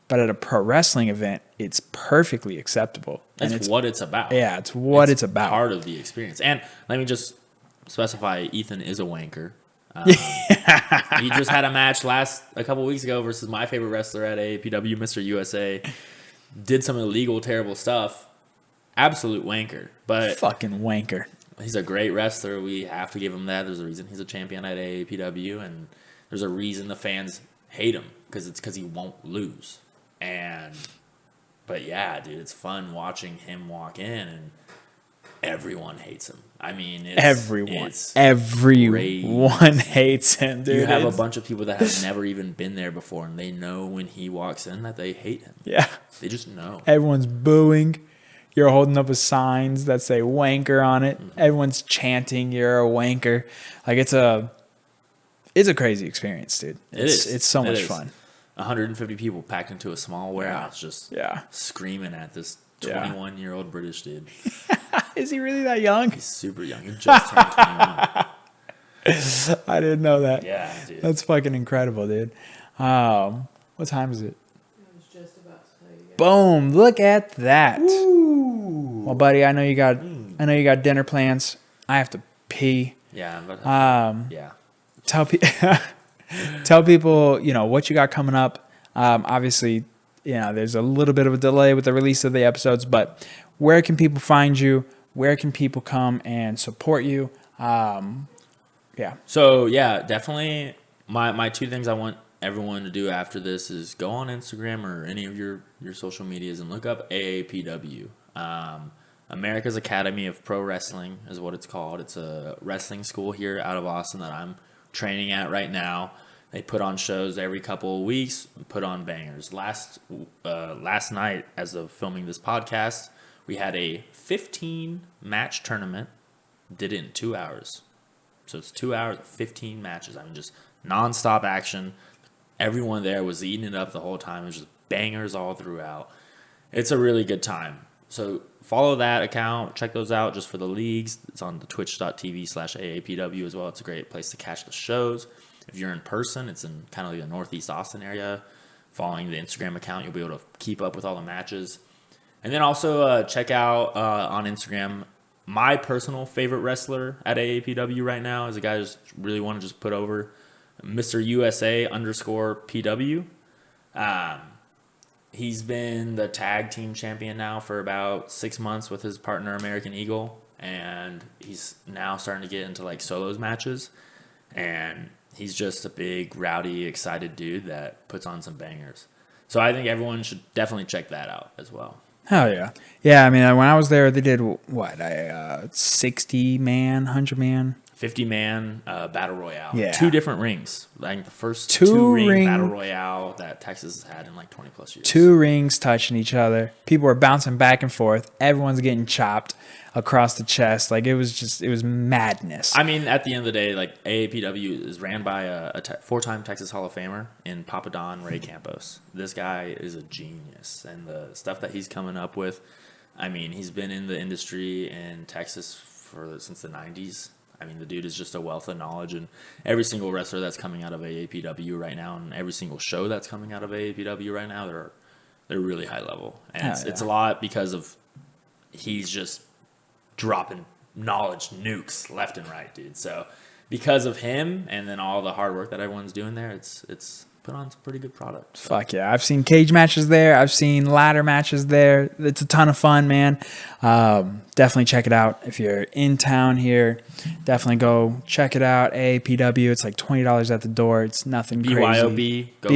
But at a pro wrestling event, it's perfectly acceptable. That's what it's about. Yeah, it's what it's about. Part of the experience. And let me just specify, Ethan is a wanker. He just had a match a couple weeks ago versus my favorite wrestler at AAPW, Mr. USA. Did some illegal, terrible stuff. Absolute wanker. But fucking wanker. He's a great wrestler. We have to give him that. There's a reason he's a champion at AAPW, and there's a reason the fans hate him because he won't lose. But yeah, dude, it's fun watching him walk in, and everyone hates him. I mean, everyone hates him, dude. You have a bunch of people that have never even been there before, and they know when he walks in that they hate him. Yeah. They just know. Everyone's booing. You're holding up with signs that say wanker on it. Mm-hmm. Everyone's chanting you're a wanker. Like, it's a crazy experience, dude. It's so much fun. 150 people packed into a small warehouse just screaming at this 21-year-old British dude. Is he really that young? He's super young. He just turned 21. I didn't know that. Yeah, dude. That's fucking incredible, dude. What time is it? I was just about to tell you guys. Boom! Look at that. Ooh. Well, buddy, I know you got dinner plans. I have to pee. Yeah. But, yeah. Tell people, you know, what you got coming up. Obviously, you know, there's a little bit of a delay with the release of the episodes, but where can people find you? Where can people come and support you? Yeah. So, yeah, definitely my two things I want everyone to do after this is go on Instagram or any of your social medias and look up AAPW. America's Academy of Pro Wrestling is what it's called. It's a wrestling school here out of Austin that I'm training at right now. They put on shows every couple of weeks, put on bangers. Last night, as of filming this podcast, we had a 15-match tournament. Did it in 2 hours. So it's 2 hours, 15 matches. I mean, just nonstop action. Everyone there was eating it up the whole time. It was just bangers all throughout. It's a really good time. So follow that account. Check those out just for the leagues. It's on the twitch.tv/AAPW as well. It's a great place to catch the shows. If you're in person, it's in kind of like the Northeast Austin area. Following the Instagram account, you'll be able to keep up with all the matches. And then also check out on Instagram, my personal favorite wrestler at AAPW right now is a guy I just really want to just put over, Mr. USA _PW. He's been the tag team champion now for about 6 months with his partner American Eagle, and he's now starting to get into like solos matches, and he's just a big, rowdy, excited dude that puts on some bangers. So I think everyone should definitely check that out as well. Hell yeah. Yeah, I mean, when I was there, they did, what, 60-man, 100-man? 50-man battle royale. Yeah. 2 different rings. I think the first Two two-ring ring battle royale that Texas has had in like 20 plus years. 2 rings touching each other. People were bouncing back and forth. Everyone's getting chopped across the chest. Like, it was madness. I mean, at the end of the day, like, AAPW is ran by a 4-time Texas Hall of Famer in Papa Don Ray Campos. This guy is a genius. And the stuff that he's coming up with, I mean, he's been in the industry in Texas since the 90s. I mean, the dude is just a wealth of knowledge, and every single wrestler that's coming out of AAPW right now, and every single show that's coming out of AAPW right now, they're really high level, and it's a lot because of he's just dropping knowledge nukes left and right, dude. So because of him, and then all the hard work that everyone's doing there, it's put on some pretty good product. So. Fuck yeah. I've seen cage matches there. I've seen ladder matches there. It's a ton of fun, man. Definitely check it out. If you're in town here, definitely go check it out. AAPW. It's like $20 at the door. It's nothing crazy. BYOB. Go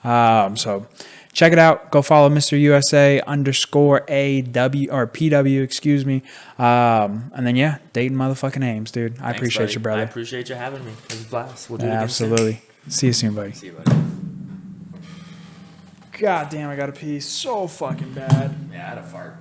BYOB. So check it out. Go follow Mr. USA _AW or PW, excuse me. And then, yeah, Dayton motherfucking Ames, dude. I appreciate you, brother. I appreciate you having me. It was a blast. We'll do it again Absolutely. soon. See you soon, buddy. See you, buddy. God damn, I gotta pee so fucking bad. Yeah, I had a fart.